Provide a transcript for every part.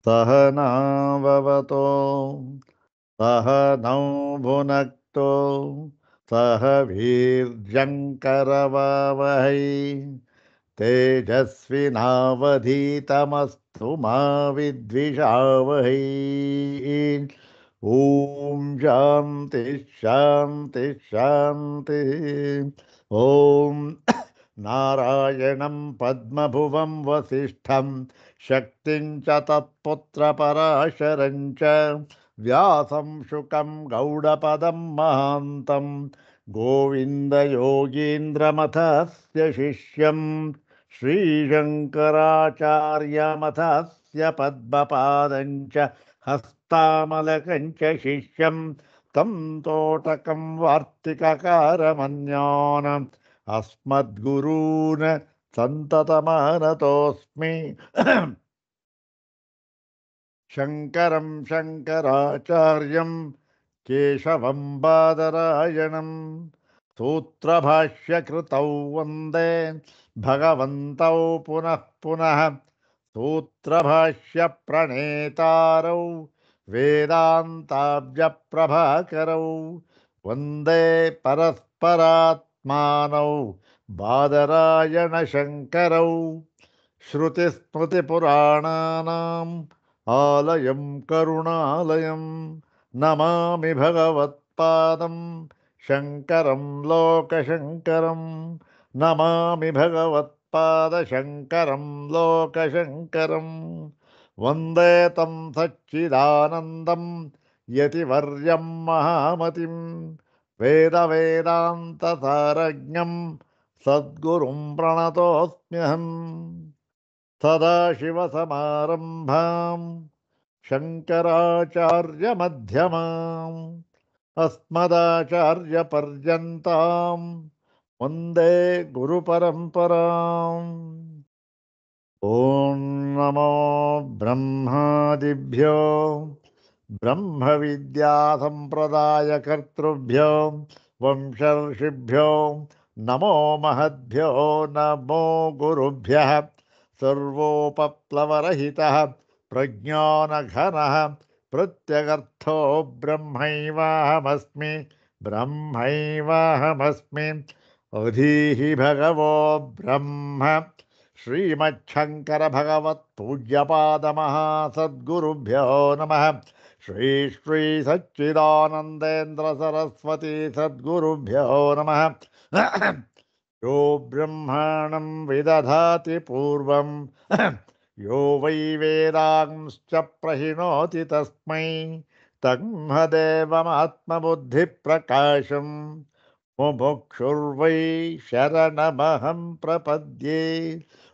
सहनाववतो सहनौ भुनक्तो सह वीर्यङ्करवावहै तेजस्विनावधीतमस्तु मा विद्विषावहै। ॐ शान्ति शान्ति शान्तिः। ॐ नारायणं पद्मभुवं वसिष्ठं शक्तिं च तत्पुत्रपराशरं च व्यासं शुकं गौडपदं महान्तं गोविन्दयोगीन्द्रमथस्य शिष्यं श्रीशङ्कराचार्यमथस्य पद्मपादं च हस्तामलकं च शिष्यं तं तोटकं वार्तिककारमन्यान् अस्मद्गुरून् सन्ततमानतोऽस्मि। शङ्करं शङ्कराचार्यं केशवं बादरायणं सूत्रभाष्यकृतौ वन्दे भगवन्तौ पुनः पुनः। सूत्रभाष्यप्रणेतारौ वेदान्ताब्जप्रभाकरौ वन्दे परस्परात्मानौ बादरायणशङ्करौ। श्रुतिस्मृतिपुराणानाम् आलयं करुणालयं नमामि भगवत्पादं शङ्करं लोकशङ्करं। नमामि भगवत्पादशङ्करं लोकशङ्करं। वन्दे तं सच्चिदानन्दं यतिवर्यं महामतिं वेदवेदान्तसारज्ञं सद्गुरुं प्रणतोऽस्म्यहम्। सदाशिवसमारम्भां शङ्कराचार्यमध्यमाम् अस्मदाचार्यपर्यन्तां वन्दे गुरुपरम्पराम्। ॐ नमो ब्रह्मादिभ्यो ब्रह्मविद्यासम्प्रदायकर्तृभ्यो वंशर्षिभ्यो नमो महद्भ्यो नमो गुरुभ्यः। सर्वोपप्लवरहितः प्रज्ञानघनः प्रत्यगर्थो ब्रह्मैवाहमस्मि ब्रह्मैवाहमस्मि। अधीहि भगवो ब्रह्म श्रीमच्छङ्कर भगवत् पूज्यपादमहासद्गुरुभ्यो नमः। श्री श्री सच्चिदानन्देन्द्र सरस्वती सद्गुरुभ्यो नमः। यो ब्रह्माणं विदधाति पूर्वं यो वै वेदांश्च प्रहिणोति तस्मै तन्मदेवमात्मबुद्धिप्रकाशम् मुमुक्षुर्वै शरणमहं प्रपद्ये।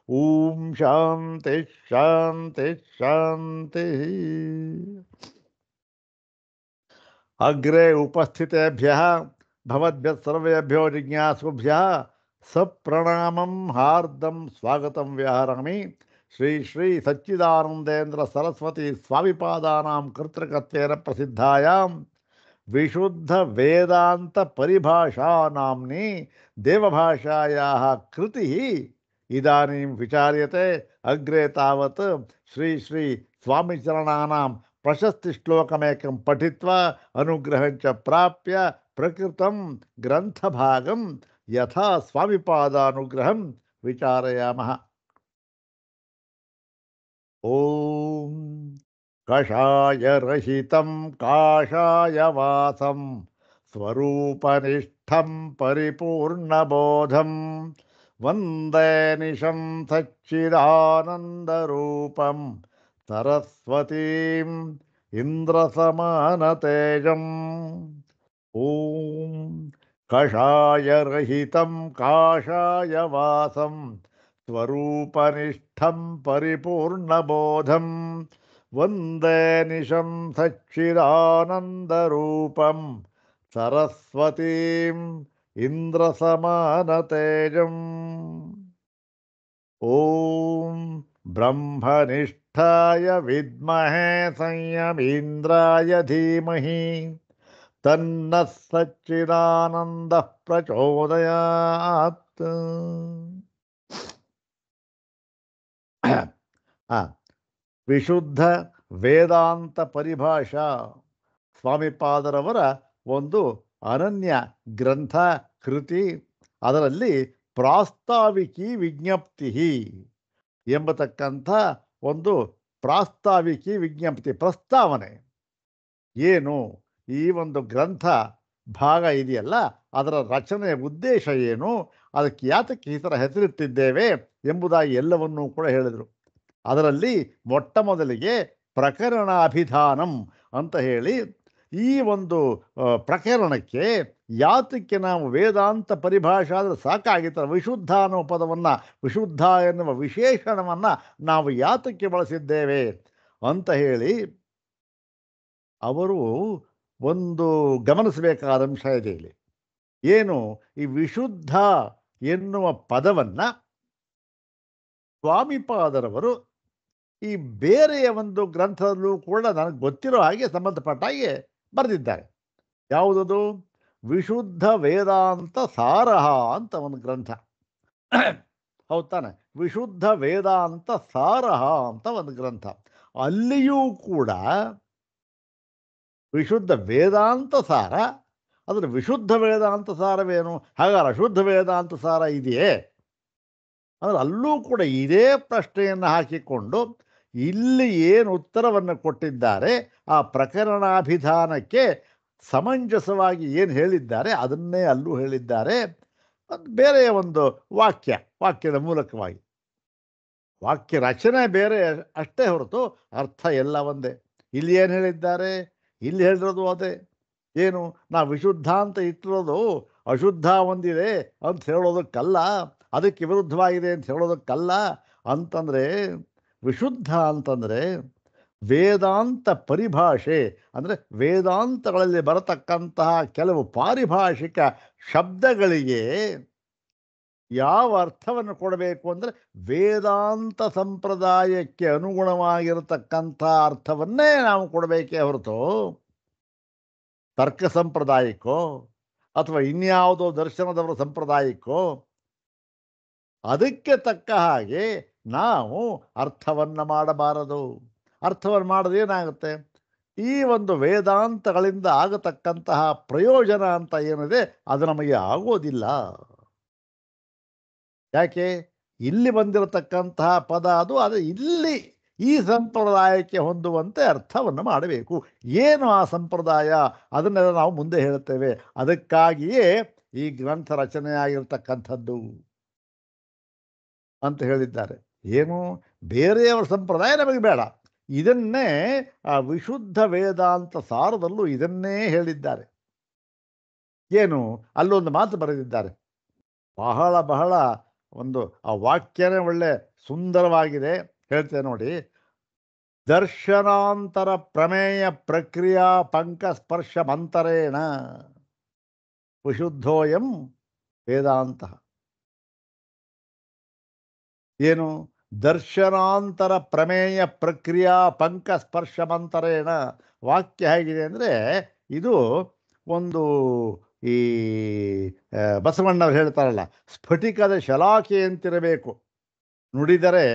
ॐ शान्ति शान्ति शान्तिः। अग्रे उपस्थितेभ्यः भवद्भ्यः सर्वेभ्यो जिज्ञासुभ्यः सप्रणामं हार्दं स्वागतं व्याहरामि। श्री श्री सच्चिदानंदेन्द्र सरस्वती स्वामिपादानां कर्तृकत्वेन प्रसिद्धायां विशुद्ध वेदांत परिभाषा नाम्नी देवभाषायाः कृतिः इदानीं विचार्यते। अग्रे तावत् श्री श्री स्वामिचरणानां प्रशस्तिश्लोकमेकं पठित्वा अनुग्रहं च प्राप्य प्रकृतं ग्रन्थभागं यथा स्वामिपादानुग्रहं विचारयामः। ॐ कषाय रहितं काषायवासं स्वरूपनिष्ठं परिपूर्णबोधं वन्दे निशं सच्चिदानन्दरूपं सरस्वतीम् इन्द्रसमानतेजम्। ॐ कषाय रहितं काषायवासं स्वरूपनिष्ठं परिपूर्णबोधं वन्दे निशं सच्चिदानन्दरूपं सरस्वतीम् इन्द्रसमानतेजम्। ॐ ब्रह्मनिष्ठाय विद्महे संयमीन्द्राय धीमहि तन्नः सच्चिदानन्दः प्रचोदयात्। विशुद्ध ವೇದಾಂತ ಪರಿಭಾಷಾ ಸ್ವಾಮಿಪಾದರವರ ಒಂದು ಅನನ್ಯ ಗ್ರಂಥ ಕೃತಿ. ಅದರಲ್ಲಿ ಪ್ರಾಸ್ತಾವಿಕಿ ವಿಜ್ಞಪ್ತಿ ಎಂಬತಕ್ಕಂಥ ಒಂದು ಪ್ರಾಸ್ತಾವಿಕಿ ವಿಜ್ಞಪ್ತಿ, ಪ್ರಸ್ತಾವನೆ ಏನು, ಈ ಒಂದು ಗ್ರಂಥ ಭಾಗ ಇದೆಯಲ್ಲ ಅದರ ರಚನೆಯ ಉದ್ದೇಶ ಏನು, ಅದಕ್ಕೆ ಯಾತಕ್ಕೆ ಈ ಥರ ಹೆಸರಿಟ್ಟಿದ್ದೇವೆ ಎಂಬುದಾಗಿ ಎಲ್ಲವನ್ನೂ ಕೂಡ ಹೇಳಿದರು. ಅದರಲ್ಲಿ ಮೊಟ್ಟ ಮೊದಲಿಗೆ ಪ್ರಕರಣಾಭಿಧಾನಂ ಅಂತ ಹೇಳಿ, ಈ ಒಂದು ಪ್ರಕರಣಕ್ಕೆ ಯಾತಕ್ಕೆ ನಾವು ವೇದಾಂತ ಪರಿಭಾಷಾ ಅಂದರೆ ಸಾಕಾಗಿತ್ತು, ವಿಶುದ್ಧ ಅನ್ನೋ ಪದವನ್ನು, ವಿಶುದ್ಧ ಎನ್ನುವ ವಿಶೇಷಣವನ್ನು ನಾವು ಯಾತಕ್ಕೆ ಬಳಸಿದ್ದೇವೆ ಅಂತ ಹೇಳಿ ಅವರು ಒಂದು ಗಮನಿಸಬೇಕಾದ ಅಂಶ ಇದೆ ಇಲ್ಲಿ. ಏನು, ಈ ವಿಶುದ್ಧ ಎನ್ನುವ ಪದವನ್ನು ಸ್ವಾಮಿಪಾದರವರು ಈ ಬೇರೆಯ ಒಂದು ಗ್ರಂಥದಲ್ಲೂ ಕೂಡ ನನಗೆ ಗೊತ್ತಿರೋ ಹಾಗೆ ಸಂಬಂಧಪಟ್ಟ ಹಾಗೆ ಬರೆದಿದ್ದಾರೆ. ಯಾವುದದು? ವಿಶುದ್ಧ ವೇದಾಂತ ಸಾರಹ ಅಂತ ಒಂದು ಗ್ರಂಥ. ಹೌದು ತಾನೆ? ವಿಶುದ್ಧ ವೇದಾಂತ ಸಾರಹ ಅಂತ ಒಂದು ಗ್ರಂಥ. ಅಲ್ಲಿಯೂ ಕೂಡ ವಿಶುದ್ಧ ವೇದಾಂತ ಸಾರ, ಅದರ ವಿಶುದ್ಧ ವೇದಾಂತ ಸಾರವೇನು, ಹಾಗಾದ್ರೆ ಅಶುದ್ಧ ವೇದಾಂತ ಸಾರ ಇದೆಯೇ ಅಂದರೆ ಅಲ್ಲೂ ಕೂಡ ಇದೇ ಪ್ರಶ್ನೆಯನ್ನು ಹಾಕಿಕೊಂಡು ಇಲ್ಲಿ ಏನು ಉತ್ತರವನ್ನು ಕೊಟ್ಟಿದ್ದಾರೆ, ಆ ಪ್ರಕರಣಾಭಿಧಾನಕ್ಕೆ ಸಮಂಜಸವಾಗಿ ಏನು ಹೇಳಿದ್ದಾರೆ ಅದನ್ನೇ ಅಲ್ಲೂ ಹೇಳಿದ್ದಾರೆ. ಬೇರೆಯ ಒಂದು ವಾಕ್ಯದ ಮೂಲಕವಾಗಿ, ವಾಕ್ಯ ರಚನೆ ಬೇರೆ ಅಷ್ಟೇ ಹೊರತು ಅರ್ಥ ಎಲ್ಲ ಒಂದೇ. ಇಲ್ಲಿ ಏನು ಹೇಳಿದ್ದಾರೆ, ಇಲ್ಲಿ ಹೇಳಿರೋದು ಅದೇ. ಏನು, ನಾವು ವಿಶುದ್ಧ ಅಂತ ಇಟ್ಟಿರೋದು ಅಶುದ್ಧ ಒಂದಿದೆ ಅಂತ ಹೇಳೋದಕ್ಕಲ್ಲ, ಅದಕ್ಕೆ ವಿರುದ್ಧವಾಗಿದೆ ಅಂತ ಹೇಳೋದಕ್ಕಲ್ಲ. ಅಂತಂದರೆ ವಿಶುದ್ಧ ಅಂತಂದರೆ ವೇದಾಂತ ಪರಿಭಾಷೆ, ಅಂದರೆ ವೇದಾಂತಗಳಲ್ಲಿ ಬರತಕ್ಕಂತಹ ಕೆಲವು ಪಾರಿಭಾಷಿಕ ಶಬ್ದಗಳಿಗೆ ಯಾವ ಅರ್ಥವನ್ನು ಕೊಡಬೇಕು ಅಂದರೆ ವೇದಾಂತ ಸಂಪ್ರದಾಯಕ್ಕೆ ಅನುಗುಣವಾಗಿರತಕ್ಕಂಥ ಅರ್ಥವನ್ನೇ ನಾವು ಕೊಡಬೇಕೇ ಹೊರತು ತರ್ಕ ಸಂಪ್ರದಾಯಕ್ಕೋ ಅಥವಾ ಇನ್ಯಾವುದೋ ದರ್ಶನದವರ ಸಂಪ್ರದಾಯಕ್ಕೋ ಅದಕ್ಕೆ ತಕ್ಕ ಹಾಗೆ ನಾವು ಅರ್ಥವನ್ನು ಮಾಡಬಾರದು. ಅರ್ಥವನ್ನು ಮಾಡೋದು ಏನಾಗುತ್ತೆ, ಈ ಒಂದು ವೇದಾಂತಗಳಿಂದ ಆಗತಕ್ಕಂತಹ ಪ್ರಯೋಜನ ಅಂತ ಏನಿದೆ ಅದು ನಮಗೆ ಆಗೋದಿಲ್ಲ. ಯಾಕೆ, ಇಲ್ಲಿ ಬಂದಿರತಕ್ಕಂತಹ ಪದ ಅದು ಇಲ್ಲಿ ಈ ಸಂಪ್ರದಾಯಕ್ಕೆ ಹೊಂದುವಂತೆ ಅರ್ಥವನ್ನು ಮಾಡಬೇಕು. ಏನು ಆ ಸಂಪ್ರದಾಯ ಅದನ್ನೆಲ್ಲ ನಾವು ಮುಂದೆ ಹೇಳುತ್ತೇವೆ. ಅದಕ್ಕಾಗಿಯೇ ಈ ಗ್ರಂಥ ರಚನೆಯಾಗಿರ್ತಕ್ಕಂಥದ್ದು ಅಂತ ಹೇಳಿದ್ದಾರೆ. ಏನು, ಬೇರೆಯವರ ಸಂಪ್ರದಾಯ ನಮಗೆ ಬೇಡ, ಇದನ್ನೇ ಆ ವಿಶುದ್ಧ ವೇದಾಂತ ಸಾರದಲ್ಲೂ ಇದನ್ನೇ ಹೇಳಿದ್ದಾರೆ. ಏನು, ಅಲ್ಲೊಂದು ಮಾತು ಬರೆದಿದ್ದಾರೆ, ಬಹಳ ಬಹಳ ಒಂದು ಆ ವಾಕ್ಯನೇ ಒಳ್ಳೆ ಸುಂದರವಾಗಿದೆ, ಹೇಳ್ತೇನೆ ನೋಡಿ. ದರ್ಶನಾಂತರ ಪ್ರಮೇಯ ಪ್ರಕ್ರಿಯಾ ಪಂಕಸ್ಪರ್ಶ ಮಂತರೇಣ ವಿಶುದ್ಧೋಯಂ ವೇದಾಂತ. ಏನು, ದರ್ಶನಾಂತರ ಪ್ರಮೇಯ ಪ್ರಕ್ರಿಯಾ ಪಂಕಸ್ಪರ್ಶ ಮಂತರೇಣ. ವಾಕ್ಯ ಹೇಗಿದೆ ಅಂದರೆ ಇದು ಒಂದು ಈ ಬಸವಣ್ಣವ್ರು ಹೇಳ್ತಾರಲ್ಲ, ಸ್ಫಟಿಕದ ಶಲಾಖೆ ಅಂತಿರಬೇಕು, ನುಡಿದರೆ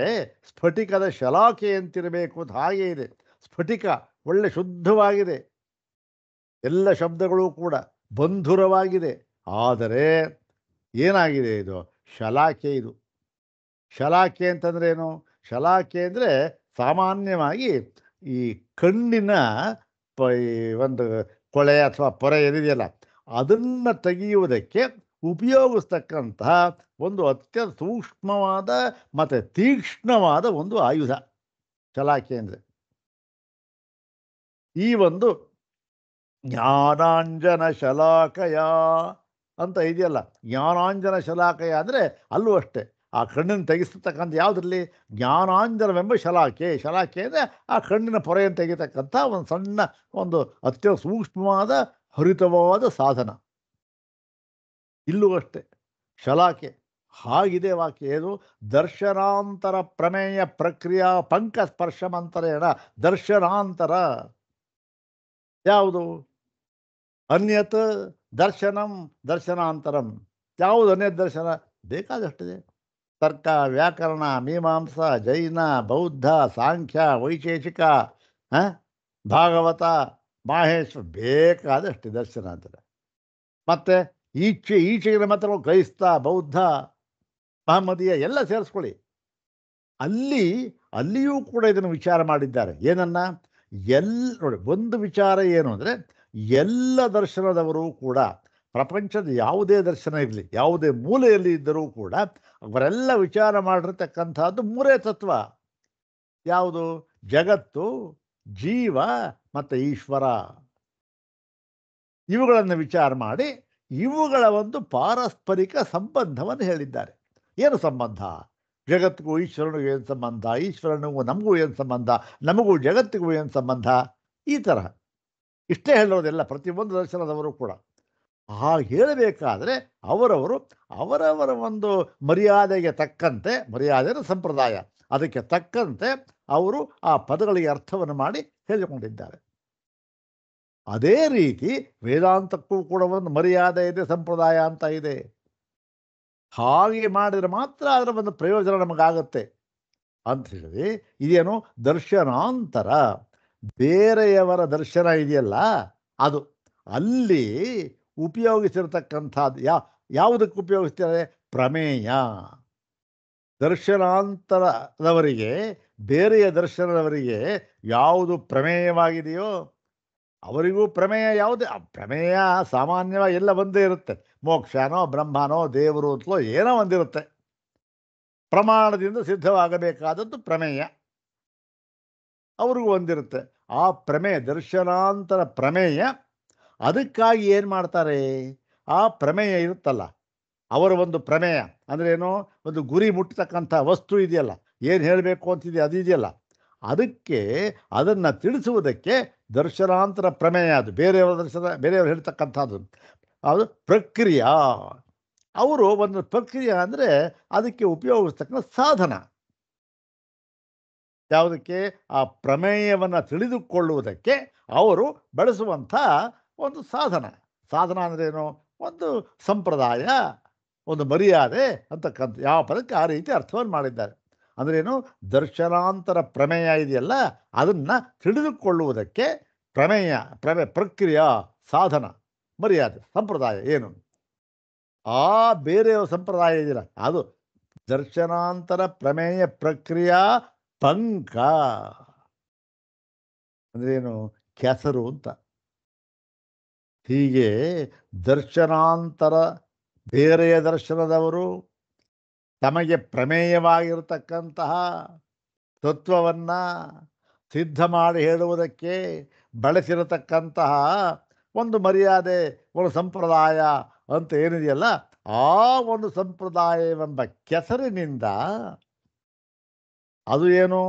ಸ್ಫಟಿಕದ ಶಲಾಖೆ ಅಂತಿರಬೇಕು ಅಂತ ಹಾಗೆ ಇದೆ. ಸ್ಫಟಿಕ ಒಳ್ಳೆ ಶುದ್ಧವಾಗಿದೆ, ಎಲ್ಲ ಶಬ್ದಗಳು ಕೂಡ ಬಂಧುರವಾಗಿದೆ. ಆದರೆ ಏನಾಗಿದೆ, ಇದು ಶಲಾಖೆ. ಇದು ಶಲಾಖೆ ಅಂತಂದ್ರೆ ಏನು? ಶಲಾಖೆ ಅಂದರೆ ಸಾಮಾನ್ಯವಾಗಿ ಈ ಕಣ್ಣಿನ ಒಂದು ಕೊಳೆ ಅಥವಾ ಪೊರೆ ಏನಿದೆಯಲ್ಲ ಅದನ್ನು ತೆಗೆಯುವುದಕ್ಕೆ ಉಪಯೋಗಿಸ್ತಕ್ಕಂತಹ ಒಂದು ಅತ್ಯಂತ ಸೂಕ್ಷ್ಮವಾದ ಮತ್ತು ತೀಕ್ಷ್ಣವಾದ ಒಂದು ಆಯುಧ ಶಲಾಖೆ ಅಂದರೆ. ಈ ಒಂದು ಜ್ಞಾನಾಂಜನ ಶಲಾಕಯ ಅಂತ ಇದೆಯಲ್ಲ, ಜ್ಞಾನಾಂಜನ ಶಲಾಕಯ ಅಂದರೆ ಅಲ್ಲೂ ಅಷ್ಟೇ ಆ ಕಣ್ಣನ್ನು ತೆಗೆಸ್ತಕ್ಕಂಥ ಯಾವುದರಲ್ಲಿ ಜ್ಞಾನಾಂಜನವೆಂಬ ಶಲಾಖೆ. ಶಲಾಖೆ ಅಂದರೆ ಆ ಕಣ್ಣಿನ ಪೊರೆಯನ್ನು ತೆಗಿತಕ್ಕಂಥ ಒಂದು ಸಣ್ಣ ಒಂದು ಅತ್ಯಂತ ಸೂಕ್ಷ್ಮವಾದ ಹರಿತವಾದ ಸಾಧನ. ಇಲ್ಲೂ ಅಷ್ಟೇ ಶಲಾಖೆ ಹಾಗಿದೆ ವಾಕ್ಯ. ಏನು, ದರ್ಶನಾಂತರ ಪ್ರಮೇಯ ಪ್ರಕ್ರಿಯಾ ಪಂಕಸ್ಪರ್ಶಮಂತರೇಣ. ದರ್ಶನಾಂತರ ಯಾವುದು? ಅನ್ಯತ್ ದರ್ಶನಂ ದರ್ಶನಾಂತರಂ. ಯಾವುದು ಅನ್ಯತ್ ದರ್ಶನ? ಬೇಕಾದಷ್ಟಿದೆ. ತರ್ಕ, ವ್ಯಾಕರಣ, ಮೀಮಾಂಸಾ, ಜೈನ, ಬೌದ್ಧ, ಸಾಂಖ್ಯ, ವೈಶೇಷಿಕ, ಭಾಗವತ, ಮಾಹೇಶ್ವರ ಬೇಕಾದಷ್ಟು ದರ್ಶನ ಅಂತಾರೆ. ಮತ್ತು ಈಚೆಗಿನ ಮಾತ್ರ ಕ್ರೈಸ್ತ, ಬೌದ್ಧ, ಮಹಮ್ಮದೀಯ ಎಲ್ಲ ಸೇರಿಸ್ಕೊಳ್ಳಿ. ಅಲ್ಲಿಯೂ ಕೂಡ ಇದನ್ನು ವಿಚಾರ ಮಾಡಿದ್ದಾರೆ. ಏನನ್ನ ನೋಡಿ, ಒಂದು ವಿಚಾರ ಏನು ಅಂದರೆ, ಎಲ್ಲ ದರ್ಶನದವರು ಕೂಡ ಪ್ರಪಂಚದ ಯಾವುದೇ ದರ್ಶನ ಇರಲಿ, ಯಾವುದೇ ಮೂಲೆಯಲ್ಲಿ ಇದ್ದರೂ ಕೂಡ ಅವರೆಲ್ಲ ವಿಚಾರ ಮಾಡಿರ್ತಕ್ಕಂಥದ್ದು ಮೂರೇ ತತ್ವ. ಯಾವುದು? ಜಗತ್ತು, ಜೀವ ಮತ್ತು ಈಶ್ವರ. ಇವುಗಳನ್ನು ವಿಚಾರ ಮಾಡಿ ಇವುಗಳ ಒಂದು ಪಾರಸ್ಪರಿಕ ಸಂಬಂಧವನ್ನು ಹೇಳಿದ್ದಾರೆ. ಏನು ಸಂಬಂಧ? ಜಗತ್ತಿಗೂ ಈಶ್ವರನಿಗೂ ಏನು ಸಂಬಂಧ, ಈಶ್ವರನಿಗೂ ನಮಗೂ ಏನು ಸಂಬಂಧ, ನಮಗೂ ಜಗತ್ತಿಗೂ ಏನು ಸಂಬಂಧ, ಈ ತರಹ ಇಷ್ಟೇ ಹೇಳೋದೆಲ್ಲ ಪ್ರತಿಯೊಂದು ದರ್ಶನದವರು ಕೂಡ. ಹಾಗೆ ಹೇಳಬೇಕಾದ್ರೆ ಅವರವರ ಒಂದು ಮರ್ಯಾದೆಗೆ ತಕ್ಕಂತೆ, ಮರ್ಯಾದೆಯ ಸಂಪ್ರದಾಯ, ಅದಕ್ಕೆ ತಕ್ಕಂತೆ ಅವರು ಆ ಪದಗಳಿಗೆ ಅರ್ಥವನ್ನು ಮಾಡಿ ಹೇಳಿಕೊಂಡಿದ್ದಾರೆ. ಅದೇ ರೀತಿ ವೇದಾಂತಕ್ಕೂ ಕೂಡ ಒಂದು ಮರ್ಯಾದೆ ಇದೆ, ಸಂಪ್ರದಾಯ ಅಂತ ಇದೆ. ಹಾಗೆ ಮಾಡಿದರೆ ಮಾತ್ರ ಅದರ ಒಂದು ಪ್ರಯೋಜನ ನಮಗಾಗತ್ತೆ ಅಂತ ಹೇಳಿ, ಇದೇನು ದರ್ಶನಾಂತರ, ಬೇರೆಯವರ ದರ್ಶನ ಇದೆಯಲ್ಲ ಅದು ಅಲ್ಲಿ ಉಪಯೋಗಿಸಿರ್ತಕ್ಕಂಥದ್ದು ಯಾವುದಕ್ಕೆ ಉಪಯೋಗಿಸ್ತಾರೆ? ಪ್ರಮೇಯ. ದರ್ಶನಾಂತರದವರಿಗೆ, ಬೇರೆಯ ದರ್ಶನದವರಿಗೆ ಯಾವುದು ಪ್ರಮೇಯವಾಗಿದೆಯೋ ಅವರಿಗೂ ಪ್ರಮೇಯ ಯಾವುದೇ, ಪ್ರಮೇಯ ಸಾಮಾನ್ಯವಾಗಿ ಎಲ್ಲ ಒಂದೇ ಇರುತ್ತೆ. ಮೋಕ್ಷನೋ ಬ್ರಹ್ಮನೋ ದೇವರು ಅಂತಲೋ ಏನೋ ಒಂದಿರುತ್ತೆ. ಪ್ರಮಾಣದಿಂದ ಸಿದ್ಧವಾಗಬೇಕಾದದ್ದು ಪ್ರಮೇಯ, ಅವ್ರಿಗೂ ಒಂದಿರುತ್ತೆ. ಆ ಪ್ರಮೇಯ, ದರ್ಶನಾಂತರ ಪ್ರಮೇಯ, ಅದಕ್ಕಾಗಿ ಏನು ಮಾಡ್ತಾರೆ? ಆ ಪ್ರಮೇಯ ಇರುತ್ತಲ್ಲ, ಅವರ ಒಂದು ಪ್ರಮೇಯ ಅಂದರೆ ಏನು? ಒಂದು ಗುರಿ ಮುಟ್ಟತಕ್ಕಂಥ ವಸ್ತು ಇದೆಯಲ್ಲ, ಏನು ಹೇಳಬೇಕು ಅಂತಿದೆ ಅದಿದೆಯಲ್ಲ, ಅದಕ್ಕೆ ಅದನ್ನು ತಿಳಿಸುವುದಕ್ಕೆ ದರ್ಶನಾಂತರ ಪ್ರಮೇಯ. ಅದು ಬೇರೆಯವರು ಹೇಳ್ತಕ್ಕಂಥದ್ದು ಅದು ಪ್ರಕ್ರಿಯೆ. ಅವರು ಒಂದು ಪ್ರಕ್ರಿಯೆ ಅಂದರೆ ಅದಕ್ಕೆ ಉಪಯೋಗಿಸ್ತಕ್ಕಂಥ ಸಾಧನ. ಯಾವುದಕ್ಕೆ? ಆ ಪ್ರಮೇಯವನ್ನು ತಿಳಿದುಕೊಳ್ಳುವುದಕ್ಕೆ ಅವರು ಬಳಸುವಂಥ ಒಂದು ಸಾಧನ. ಸಾಧನ ಅಂದ್ರೇನು? ಒಂದು ಸಂಪ್ರದಾಯ, ಒಂದು ಮರ್ಯಾದೆ ಅಂತಕ್ಕಂಥ ಯಾವ ಪದಕ್ಕೆ ಆ ರೀತಿ ಅರ್ಥವನ್ನು ಮಾಡಿದ್ದಾರೆ. ಅಂದ್ರೇನು? ದರ್ಶನಾಂತರ ಪ್ರಮೇಯ ಇದೆಯಲ್ಲ, ಅದನ್ನು ತಿಳಿದುಕೊಳ್ಳುವುದಕ್ಕೆ ಪ್ರಕ್ರಿಯೆ, ಸಾಧನ, ಮರ್ಯಾದೆ, ಸಂಪ್ರದಾಯ ಏನು? ಆ ಬೇರೆ ಸಂಪ್ರದಾಯ ಇದೆಯಲ್ಲ, ಅದು ದರ್ಶನಾಂತರ ಪ್ರಮೇಯ ಪ್ರಕ್ರಿಯಾ ಪಂಕ. ಅಂದ್ರೇನು? ಕೆಸರು ಅಂತ. ಹೀಗೆ ದರ್ಶನಾಂತರ, ಬೇರೆಯ ದರ್ಶನದವರು ತಮಗೆ ಪ್ರಮೇಯವಾಗಿರತಕ್ಕಂತಹ ತತ್ವವನ್ನು ಸಿದ್ಧ ಮಾಡಿ ಹೇಳುವುದಕ್ಕೆ ಬಳಸಿರತಕ್ಕಂತಹ ಒಂದು ಮರ್ಯಾದೆ, ಒಂದು ಸಂಪ್ರದಾಯ ಅಂತ ಏನಿದೆಯಲ್ಲ, ಆ ಒಂದು ಸಂಪ್ರದಾಯವೆಂಬ ಕೆಸರಿನಿಂದ, ಅದು ಏನು?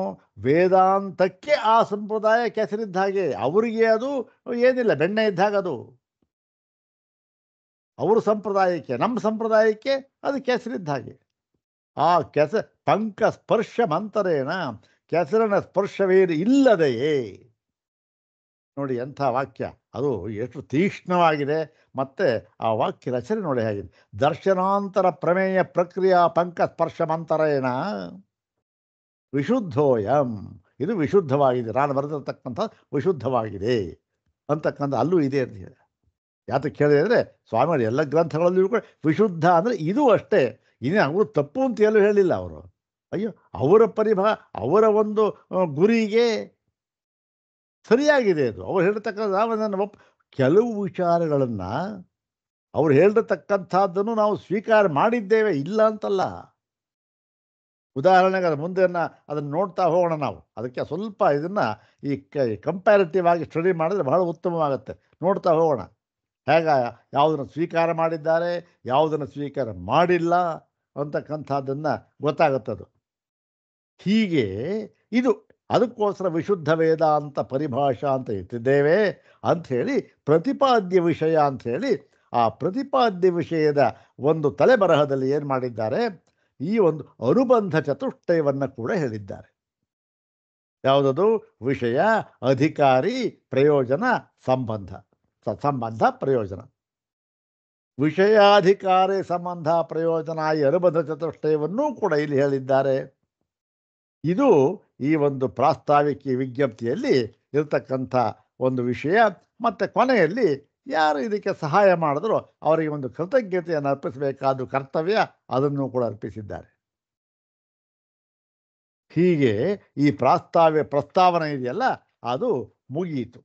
ವೇದಾಂತಕ್ಕೆ ಆ ಸಂಪ್ರದಾಯ ಕೆಸರಿದ್ದ ಹಾಗೆ, ಅವರಿಗೆ ಅದು ಏನಿಲ್ಲ, ಬೆಣ್ಣೆ ಇದ್ದಾಗ ಅದು. ಅವ್ರ ಸಂಪ್ರದಾಯಕ್ಕೆ, ನಮ್ಮ ಸಂಪ್ರದಾಯಕ್ಕೆ ಅದು ಕೆಸರಿದ್ದ ಹಾಗೆ. ಆ ಪಂಕ ಸ್ಪರ್ಶ ಮಂತರೇನ, ಕೆಸರಿನ ಸ್ಪರ್ಶವೇನು ಇಲ್ಲದೆಯೇ. ನೋಡಿ ಎಂಥ ವಾಕ್ಯ ಅದು, ಎಷ್ಟು ತೀಕ್ಷ್ಣವಾಗಿದೆ. ಮತ್ತು ಆ ವಾಕ್ಯ ರಚನೆ ನೋಡಿ ಹೇಗಿದೆ. ದರ್ಶನಾಂತರ ಪ್ರಮೇಯ ಪ್ರಕ್ರಿಯಾ ಪಂಕ ಸ್ಪರ್ಶ ಮಂತರೇನ ವಿಶುದ್ಧೋಯಂ. ಇದು ವಿಶುದ್ಧವಾಗಿದೆ, ನಾನು ಬರೆದಿರ್ತಕ್ಕಂಥ ವಿಶುದ್ಧವಾಗಿದೆ ಅಂತಕ್ಕಂಥ ಅಲ್ಲೂ ಇದೆ ಅಂತ ಹೇಳಿ. ಯಾತಕ್ಕೆ ಹೇಳಿದರೆ, ಸ್ವಾಮಿಗಳು ಎಲ್ಲ ಗ್ರಂಥಗಳಲ್ಲಿಯೂ ಕೂಡ ವಿಶುದ್ಧ ಅಂದರೆ ಇದು ಅಷ್ಟೇ. ಇನ್ನು ಅವರು ತಪ್ಪು ಅಂತ ಎಲ್ಲೂ ಹೇಳಿಲ್ಲ ಅವರು. ಅಯ್ಯೋ, ಅವರ ಅವರ ಒಂದು ಗುರಿಗೆ ಸರಿಯಾಗಿದೆ ಅದು. ಅವ್ರು ಹೇಳ್ತಕ್ಕಂಥ ಕೆಲವು ವಿಚಾರಗಳನ್ನು ಅವ್ರು ಹೇಳಿರ್ತಕ್ಕಂಥದ್ದನ್ನು ನಾವು ಸ್ವೀಕಾರ ಮಾಡಿದ್ದೇವೆ, ಇಲ್ಲ ಅಂತಲ್ಲ. ಉದಾಹರಣೆಗೆ ಅದು ಮುಂದೆ ಅದನ್ನು ನೋಡ್ತಾ ಹೋಗೋಣ ನಾವು. ಅದಕ್ಕೆ ಸ್ವಲ್ಪ ಇದನ್ನು ಈ ಕಂಪ್ಯಾರಿಟಿವ್ ಆಗಿ ಸ್ಟಡಿ ಮಾಡಿದ್ರೆ ಬಹಳ ಉತ್ತಮವಾಗುತ್ತೆ. ನೋಡ್ತಾ ಹೋಗೋಣ ಹೇಗೆ ಯಾವುದನ್ನು ಸ್ವೀಕಾರ ಮಾಡಿದ್ದಾರೆ, ಯಾವುದನ್ನು ಸ್ವೀಕಾರ ಮಾಡಿಲ್ಲ ಅಂತಕ್ಕಂಥದ್ದನ್ನು ಗೊತ್ತಾಗುತ್ತದು. ಹೀಗೆ ಇದು ಅದಕ್ಕೋಸ್ಕರ ವಿಶುದ್ಧ ವೇದಾಂತ ಪರಿಭಾಷಾ ಅಂತ ಇಟ್ಟಿದ್ದೇವೆ ಅಂಥೇಳಿ, ಪ್ರತಿಪಾದ್ಯ ವಿಷಯ ಅಂಥೇಳಿ ಆ ಪ್ರತಿಪಾದ್ಯ ವಿಷಯದ ಒಂದು ತಲೆಬರಹದಲ್ಲಿ ಏನು ಮಾಡಿದ್ದಾರೆ, ಈ ಒಂದು ಅನುಬಂಧ ಚತುಷ್ಟಯವನ್ನು ಕೂಡ ಹೇಳಿದ್ದಾರೆ. ಯಾವುದದು? ವಿಷಯ, ಅಧಿಕಾರಿ, ಪ್ರಯೋಜನ, ಸಂಬಂಧ ಪ್ರಯೋಜನ. ವಿಷಯಾಧಿಕಾರಿ, ಸಂಬಂಧ, ಪ್ರಯೋಜನ, ಈ ಅನುಬಂಧ ಚತುಷ್ಟಯವನ್ನೂ ಕೂಡ ಇಲ್ಲಿ ಹೇಳಿದ್ದಾರೆ. ಇದು ಈ ಒಂದು ಪ್ರಾಸ್ತಾವಿಕ ವಿಜ್ಞಪ್ತಿಯಲ್ಲಿ ಇರತಕ್ಕಂಥ ಒಂದು ವಿಷಯ. ಮತ್ತು ಕೊನೆಯಲ್ಲಿ ಯಾರು ಇದಕ್ಕೆ ಸಹಾಯ ಮಾಡಿದ್ರೋ ಅವರಿಗೆ ಒಂದು ಕೃತಜ್ಞತೆಯನ್ನು ಅರ್ಪಿಸಬೇಕಾದ ಕರ್ತವ್ಯ, ಅದನ್ನು ಕೂಡ ಅರ್ಪಿಸಿದ್ದಾರೆ. ಹೀಗೆ ಈ ಪ್ರಸ್ತಾವನೆ ಇದೆಯಲ್ಲ, ಅದು ಮುಗಿಯಿತು.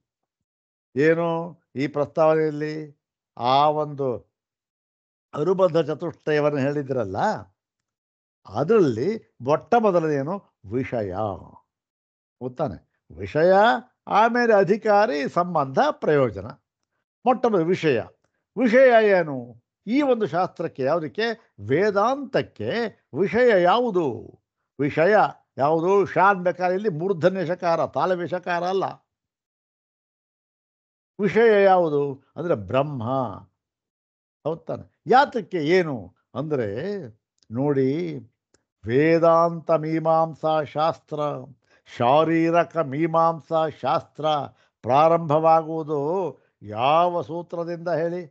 ಏನು ಈ ಪ್ರಸ್ತಾವನೆಯಲ್ಲಿ ಆ ಒಂದು ಅನುಬಂಧ ಚತುಷ್ಟಯವನ್ನು ಹೇಳಿದ್ರಲ್ಲ, ಅದರಲ್ಲಿ ಮೊಟ್ಟ ಮೊದಲನೇನು ವಿಷಯ ಗೊತ್ತಾನೆ. ವಿಷಯ, ಆಮೇಲೆ ಅಧಿಕಾರಿ, ಸಂಬಂಧ, ಪ್ರಯೋಜನ. ಮೊಟ್ಟ ಮೊದಲು ವಿಷಯ. ವಿಷಯ ಏನು ಈ ಒಂದು ಶಾಸ್ತ್ರಕ್ಕೆ? ಯಾವುದಕ್ಕೆ? ವೇದಾಂತಕ್ಕೆ ವಿಷಯ ಯಾವುದು? ವಿಷಯ ಯಾವುದು? ಶಾನ್ ಬೇಕಾದ್ರೆ ಇಲ್ಲಿ ಮೂರ್ಧನ್ಯ ಶಕಾರ, ತಾಲವ್ಯ ಶಕಾರ ಅಲ್ಲ. ವಿಷಯ ಯಾವುದು ಅಂದರೆ ಬ್ರಹ್ಮ. ಹೌದಾನೆ. ಯಾತಕ್ಕೆ? ಏನು ಅಂದರೆ ನೋಡಿ, ವೇದಾಂತ ಮೀಮಾಂಸಾ ಶಾಸ್ತ್ರ, ಶಾರೀರಕ ಮೀಮಾಂಸಾ ಶಾಸ್ತ್ರ ಪ್ರಾರಂಭವಾಗುವುದು ಯಾವ ಸೂತ್ರದಿಂದ ಹೇಳಿ?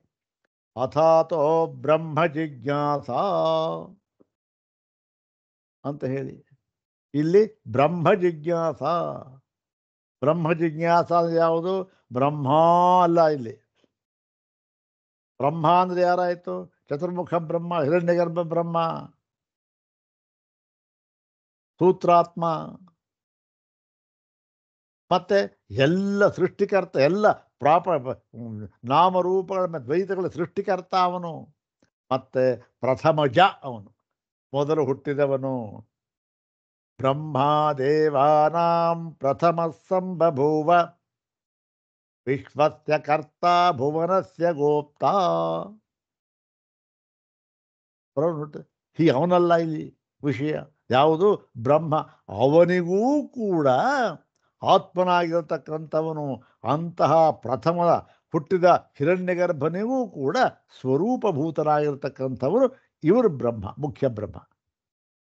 ಅಥಾತೋ ಬ್ರಹ್ಮ ಜಿಜ್ಞಾಸ ಅಂತ ಹೇಳಿ. ಇಲ್ಲಿ ಬ್ರಹ್ಮ ಜಿಜ್ಞಾಸ. ಬ್ರಹ್ಮ ಜಿಜ್ಞಾಸ ಅಂದರೆ ಯಾವುದು? ಬ್ರಹ್ಮ ಅಲ್ಲ. ಇಲ್ಲಿ ಬ್ರಹ್ಮ ಅಂದರೆ ಯಾರಾಯಿತು? ಚತುರ್ಮುಖ ಬ್ರಹ್ಮ, ಹಿರಣ್ಯಗರ್ಭ ಬ್ರಹ್ಮ, ಸೂತ್ರಾತ್ಮ, ಮತ್ತೆ ಎಲ್ಲ ಸೃಷ್ಟಿಕರ್ತ, ಎಲ್ಲ ನಾಮರೂಪಗಳ ದ್ವೈತಗಳ ಸೃಷ್ಟಿಕರ್ತ ಅವನು. ಮತ್ತೆ ಪ್ರಥಮಜ, ಅವನು ಮೊದಲು ಹುಟ್ಟಿದವನು. ಬ್ರಹ್ಮದೇವಾನಾಂ ಪ್ರಥಮ ಸಂಬಭೂವ ವಿಶ್ವಸ್ಯ ಕರ್ತ ಭುವನಸ್ಯ ಗೋಪ್ತಾ. ಹೀಗೆ ಅವನಲ್ಲ ಇಲ್ಲಿ ವಿಷಯ. ಯಾವುದು? ಬ್ರಹ್ಮ. ಅವನಿಗೂ ಕೂಡ ಆತ್ಮನಾಗಿರತಕ್ಕಂಥವನು. ಅಂತಹ ಪ್ರಥಮ ಹುಟ್ಟಿದ ಹಿರಣ್ಯಗರ್ಭನಿಗೂ ಕೂಡ ಸ್ವರೂಪಭೂತರಾಗಿರ್ತಕ್ಕಂಥವರು ಇವರು ಬ್ರಹ್ಮ, ಮುಖ್ಯ ಬ್ರಹ್ಮ.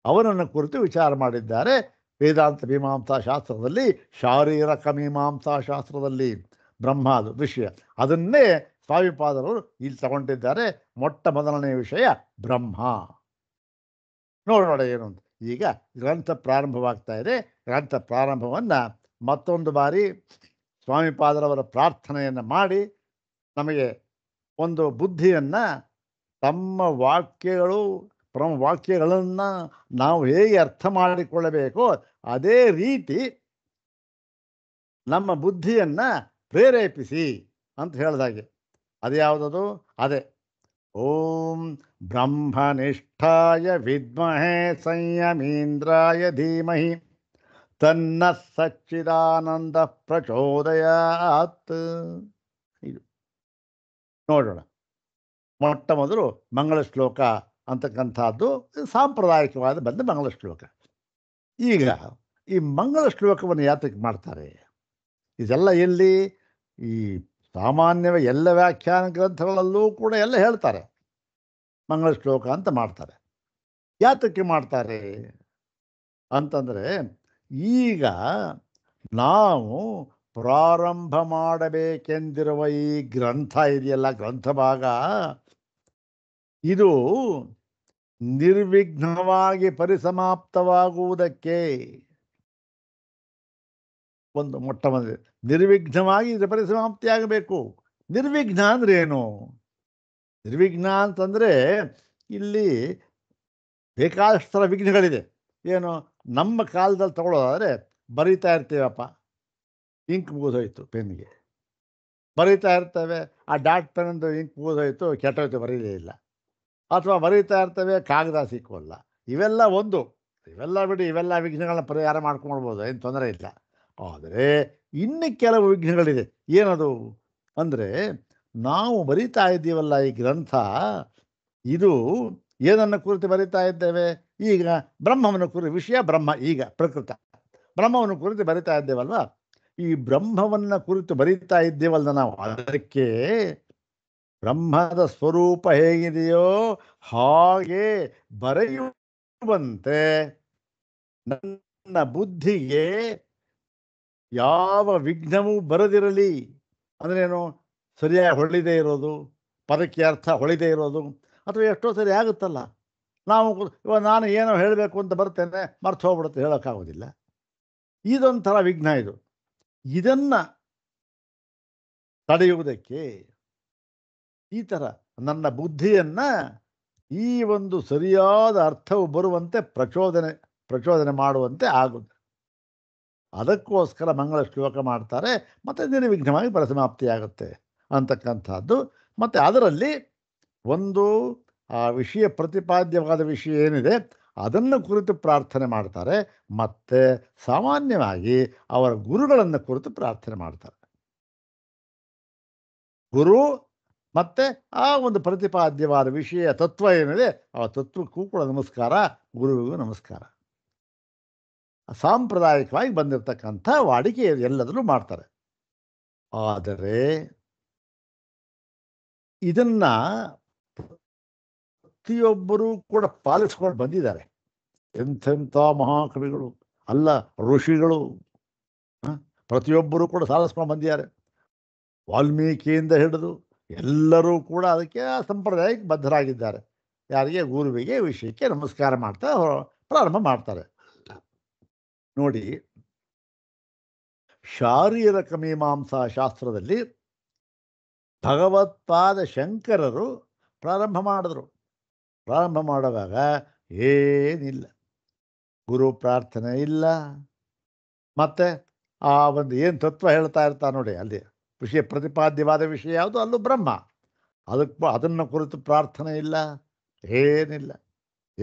ಅವನನ್ನು ಕುರಿತು ವಿಚಾರ ಮಾಡಿದ್ದಾರೆ ವೇದಾಂತ ಮೀಮಾಂಸಾ ಶಾಸ್ತ್ರದಲ್ಲಿ, ಶಾರೀರಕ ಮೀಮಾಂಸಾ ಶಾಸ್ತ್ರದಲ್ಲಿ. ಬ್ರಹ್ಮ ಅದು ವಿಷಯ. ಅದನ್ನೇ ಸ್ವಾಮಿಪಾದರವರು ಇಲ್ಲಿ ತಗೊಂಡಿದ್ದಾರೆ. ಮೊಟ್ಟ ಮೊದಲನೇ ವಿಷಯ ಬ್ರಹ್ಮ. ನೋಡೋಣ ಏನು ಅಂತ. ಈಗ ಗ್ರಂಥ ಪ್ರಾರಂಭವಾಗ್ತಾ ಇದೆ. ಗ್ರಂಥ ಪ್ರಾರಂಭವನ್ನು ಮತ್ತೊಂದು ಬಾರಿ ಸ್ವಾಮಿಪಾದರವರ ಪ್ರಾರ್ಥನೆಯನ್ನು ಮಾಡಿ ನಮಗೆ ಒಂದು ಬುದ್ಧಿಯನ್ನು, ತಮ್ಮ ವಾಕ್ಯಗಳನ್ನು ನಾವು ಹೇಗೆ ಅರ್ಥ ಮಾಡಿಕೊಳ್ಳಬೇಕೋ ಅದೇ ರೀತಿ ನಮ್ಮ ಬುದ್ಧಿಯನ್ನು ಪ್ರೇರೇಪಿಸಿ ಅಂತ ಹೇಳಿದಾಗೆ. ಅದು ಯಾವುದದು? ಅದೇ ಓಂ ಬ್ರಹ್ಮನಿಷ್ಠಾಯ ವಿದ್ಮಹೇ ಸಂಯಮೀಂದ್ರಾಯ ಧೀಮಹಿ ತನ್ನ ಸಚ್ಚಿದಾನಂದ ಪ್ರಚೋದಯಾತ್. ಇದು ನೋಡೋಣ. ಮೊಟ್ಟ ಮೊದಲು ಮಂಗಳ ಶ್ಲೋಕ ಅಂತಕ್ಕಂಥದ್ದು ಸಾಂಪ್ರದಾಯಿಕವಾದ ಬಂದ ಮಂಗಳ ಶ್ಲೋಕ. ಈಗ ಈ ಮಂಗಳ ಶ್ಲೋಕವನ್ನು ಯಾತಕ್ಕೆ ಮಾಡ್ತಾರೆ? ಇದೆಲ್ಲ ಎಲ್ಲಿ? ಈ ಸಾಮಾನ್ಯವ ಎಲ್ಲ ವ್ಯಾಖ್ಯಾನ ಗ್ರಂಥಗಳಲ್ಲೂ ಕೂಡ ಎಲ್ಲ ಹೇಳ್ತಾರೆ, ಮಂಗಳ ಶ್ಲೋಕ ಅಂತ ಮಾಡ್ತಾರೆ. ಯಾತಕ್ಕೆ ಮಾಡ್ತಾರೆ ಅಂತಂದರೆ, ಈಗ ನಾವು ಪ್ರಾರಂಭ ಮಾಡಬೇಕೆಂದಿರುವ ಈ ಗ್ರಂಥ ಇದೆಯಲ್ಲ, ಗ್ರಂಥ ಭಾಗ, ಇದು ನಿರ್ವಿಘ್ನವಾಗಿ ಪರಿಸಮಾಪ್ತವಾಗುವುದಕ್ಕೆ ಒಂದು ಮೊಟ್ಟ ಮೊದಲು ನಿರ್ವಿಘ್ನವಾಗಿ ಇದು ಪರಿಸಮಾಪ್ತಿ ಆಗಬೇಕು. ನಿರ್ವಿಘ್ನ ಅಂದರೆ ಏನು? ನಿರ್ವಿಘ್ನ ಅಂತಂದರೆ ಇಲ್ಲಿ ಬೇಕಾದಷ್ಟು ವಿಘ್ನಗಳಿದೆ. ಏನು? ನಮ್ಮ ಕಾಲದಲ್ಲಿ ತಗೊಳ್ಳೋದಾದರೆ ಬರಿತಾ ಇರ್ತೀವಪ್ಪ, ಇಂಕ್ ಮುಗಿದೋಯ್ತು ಪೆನ್ಗೆ, ಬರಿತಾ ಇರ್ತೇವೆ, ಆ ಡಾಟ್ ಪೆನ್ನಿಂದು ಇಂಕ್ ಮುಗಿದೋಯ್ತು, ಕೆಟ್ಟೋಯ್ತು, ಬರೀಲೇ ಇಲ್ಲ. ಅಥವಾ ಬರೀತಾ ಇರ್ತೇವೆ, ಕಾಗದ ಸಿಕ್ಕೋಲ್ಲ. ಇವೆಲ್ಲ ಇವೆಲ್ಲ ಬಿಡಿ, ಇವೆಲ್ಲ ವಿಘ್ನಗಳನ್ನ ಪರಿಹಾರ ಮಾಡ್ಕೊಳ್ಬೋದು, ಏನು ತೊಂದರೆ ಇಲ್ಲ. ಆದರೆ ಇನ್ನು ಕೆಲವು ವಿಘ್ನಗಳಿದೆ. ಏನದು ಅಂದರೆ, ನಾವು ಬರಿತಾ ಇದ್ದೀವಲ್ಲ ಈ ಗ್ರಂಥ, ಇದು ಏನನ್ನು ಕುರಿತು ಬರಿತಾ ಇದ್ದೇವೆ? ಈಗ ಬ್ರಹ್ಮವನ್ನು ಕುರಿತು ವಿಷಯ ಬ್ರಹ್ಮ, ಈಗ ಪ್ರಕೃತ ಬ್ರಹ್ಮವನ್ನು ಕುರಿತು ಬರಿತಾ ಇದ್ದೇವಲ್ವ. ಈ ಬ್ರಹ್ಮವನ್ನು ಕುರಿತು ಬರಿತಾ ಇದ್ದೇವಲ್ಲ ನಾವು, ಅದಕ್ಕೆ ಬ್ರಹ್ಮದ ಸ್ವರೂಪ ಹೇಗಿದೆಯೋ ಹಾಗೆ ಬರೆಯುವಂತೆ ನನ್ನ ಬುದ್ಧಿಗೆ ಯಾವ ವಿಘ್ನವೂ ಬರದಿರಲಿ. ಅಂದ್ರೇನು? ಸರಿಯಾಗಿ ಹೊಳಿದೇ ಇರೋದು, ಪದಕ್ಕೆ ಅರ್ಥ ಹೊಳಿದೇ ಇರೋದು, ಅಥವಾ ಎಷ್ಟೋ ಸರಿ ಆಗುತ್ತಲ್ಲ, ಇವಾಗ ನಾನು ಏನೋ ಹೇಳಬೇಕು ಅಂತ ಬರ್ತೇನೆ, ಮರ್ತು ಹೋಗ್ಬಿಡುತ್ತೆ, ಹೇಳೋಕ್ಕಾಗೋದಿಲ್ಲ. ಇದೊಂಥರ ವಿಘ್ನ ಇದು. ಇದನ್ನ ತಡೆಯುವುದಕ್ಕೆ ಈ ಥರ ನನ್ನ ಬುದ್ಧಿಯನ್ನ ಈ ಒಂದು ಸರಿಯಾದ ಅರ್ಥವು ಬರುವಂತೆ ಪ್ರಚೋದನೆ ಮಾಡುವಂತೆ ಆಗುತ್ತೆ. ಅದಕ್ಕೋಸ್ಕರ ಮಂಗಳ ಶ್ಲೋಕ ಮಾಡ್ತಾರೆ, ಮತ್ತು ನಿರ್ವಿಘ್ನವಾಗಿ ಪರಿಸಮಾಪ್ತಿಯಾಗುತ್ತೆ ಅಂತಕ್ಕಂಥದ್ದು. ಮತ್ತು ಅದರಲ್ಲಿ ಒಂದು ಆ ವಿಷಯ ಪ್ರತಿಪಾದ್ಯವಾದ ವಿಷಯ ಏನಿದೆ ಅದನ್ನು ಕುರಿತು ಪ್ರಾರ್ಥನೆ ಮಾಡ್ತಾರೆ, ಮತ್ತು ಸಾಮಾನ್ಯವಾಗಿ ಅವರ ಗುರುಗಳನ್ನು ಕುರಿತು ಪ್ರಾರ್ಥನೆ ಮಾಡ್ತಾರೆ. ಗುರು ಮತ್ತು ಆ ಒಂದು ಪ್ರತಿಪಾದ್ಯವಾದ ವಿಷಯ ತತ್ವ ಏನಿದೆ ಆ ತತ್ವಕ್ಕೂ ಕೂಡ ನಮಸ್ಕಾರ, ಗುರುವಿಗೂ ನಮಸ್ಕಾರ. ಸಾಂಪ್ರದಾಯಿಕವಾಗಿ ಬಂದಿರತಕ್ಕಂಥ ವಾಡಿಕೆ ಎಲ್ಲದನ್ನು ಮಾಡ್ತಾರೆ. ಆದರೆ ಇದನ್ನ ಪ್ರತಿಯೊಬ್ಬರೂ ಕೂಡ ಪಾಲಿಸ್ಕೊಂಡು ಬಂದಿದ್ದಾರೆ. ಎಂಥೆಂಥ ಮಹಾಕವಿಗಳು ಅಲ್ಲ, ಋಷಿಗಳು ಪ್ರತಿಯೊಬ್ಬರೂ ಕೂಡ ಸಾಧಿಸ್ಕೊಂಡು ಬಂದಿದ್ದಾರೆ. ವಾಲ್ಮೀಕಿಯಿಂದ ಹಿಡಿದು ಎಲ್ಲರೂ ಕೂಡ ಅದಕ್ಕೆ ಸಂಪ್ರದಾಯಕ್ಕೆ ಬದ್ಧರಾಗಿದ್ದಾರೆ. ಯಾರಿಗೆ? ಗುರುವಿಗೆ, ವಿಷಯಕ್ಕೆ ನಮಸ್ಕಾರ ಮಾಡ್ತಾ ಪ್ರಾರಂಭ ಮಾಡ್ತಾರೆ. ನೋಡಿ, ಶಾರೀರಕ ಮೀಮಾಂಸಾ ಶಾಸ್ತ್ರದಲ್ಲಿ ಭಗವತ್ಪಾದ ಶಂಕರರು ಪ್ರಾರಂಭ ಮಾಡಿದ್ರು. ಪ್ರಾರಂಭ ಮಾಡುವಾಗ ಏನಿಲ್ಲ, ಗುರು ಪ್ರಾರ್ಥನೆ ಇಲ್ಲ, ಮತ್ತು ಆ ಒಂದು ಏನು ತತ್ವ ಹೇಳ್ತಾ ಇರ್ತಾರೆ ನೋಡಿ, ಅಲ್ಲಿ ವಿಷಯ ಪ್ರತಿಪಾದ್ಯವಾದ ವಿಷಯ ಯಾವುದು, ಅಲ್ಲೂ ಬ್ರಹ್ಮ, ಅದನ್ನು ಕುರಿತು ಪ್ರಾರ್ಥನೆ ಇಲ್ಲ, ಏನಿಲ್ಲ.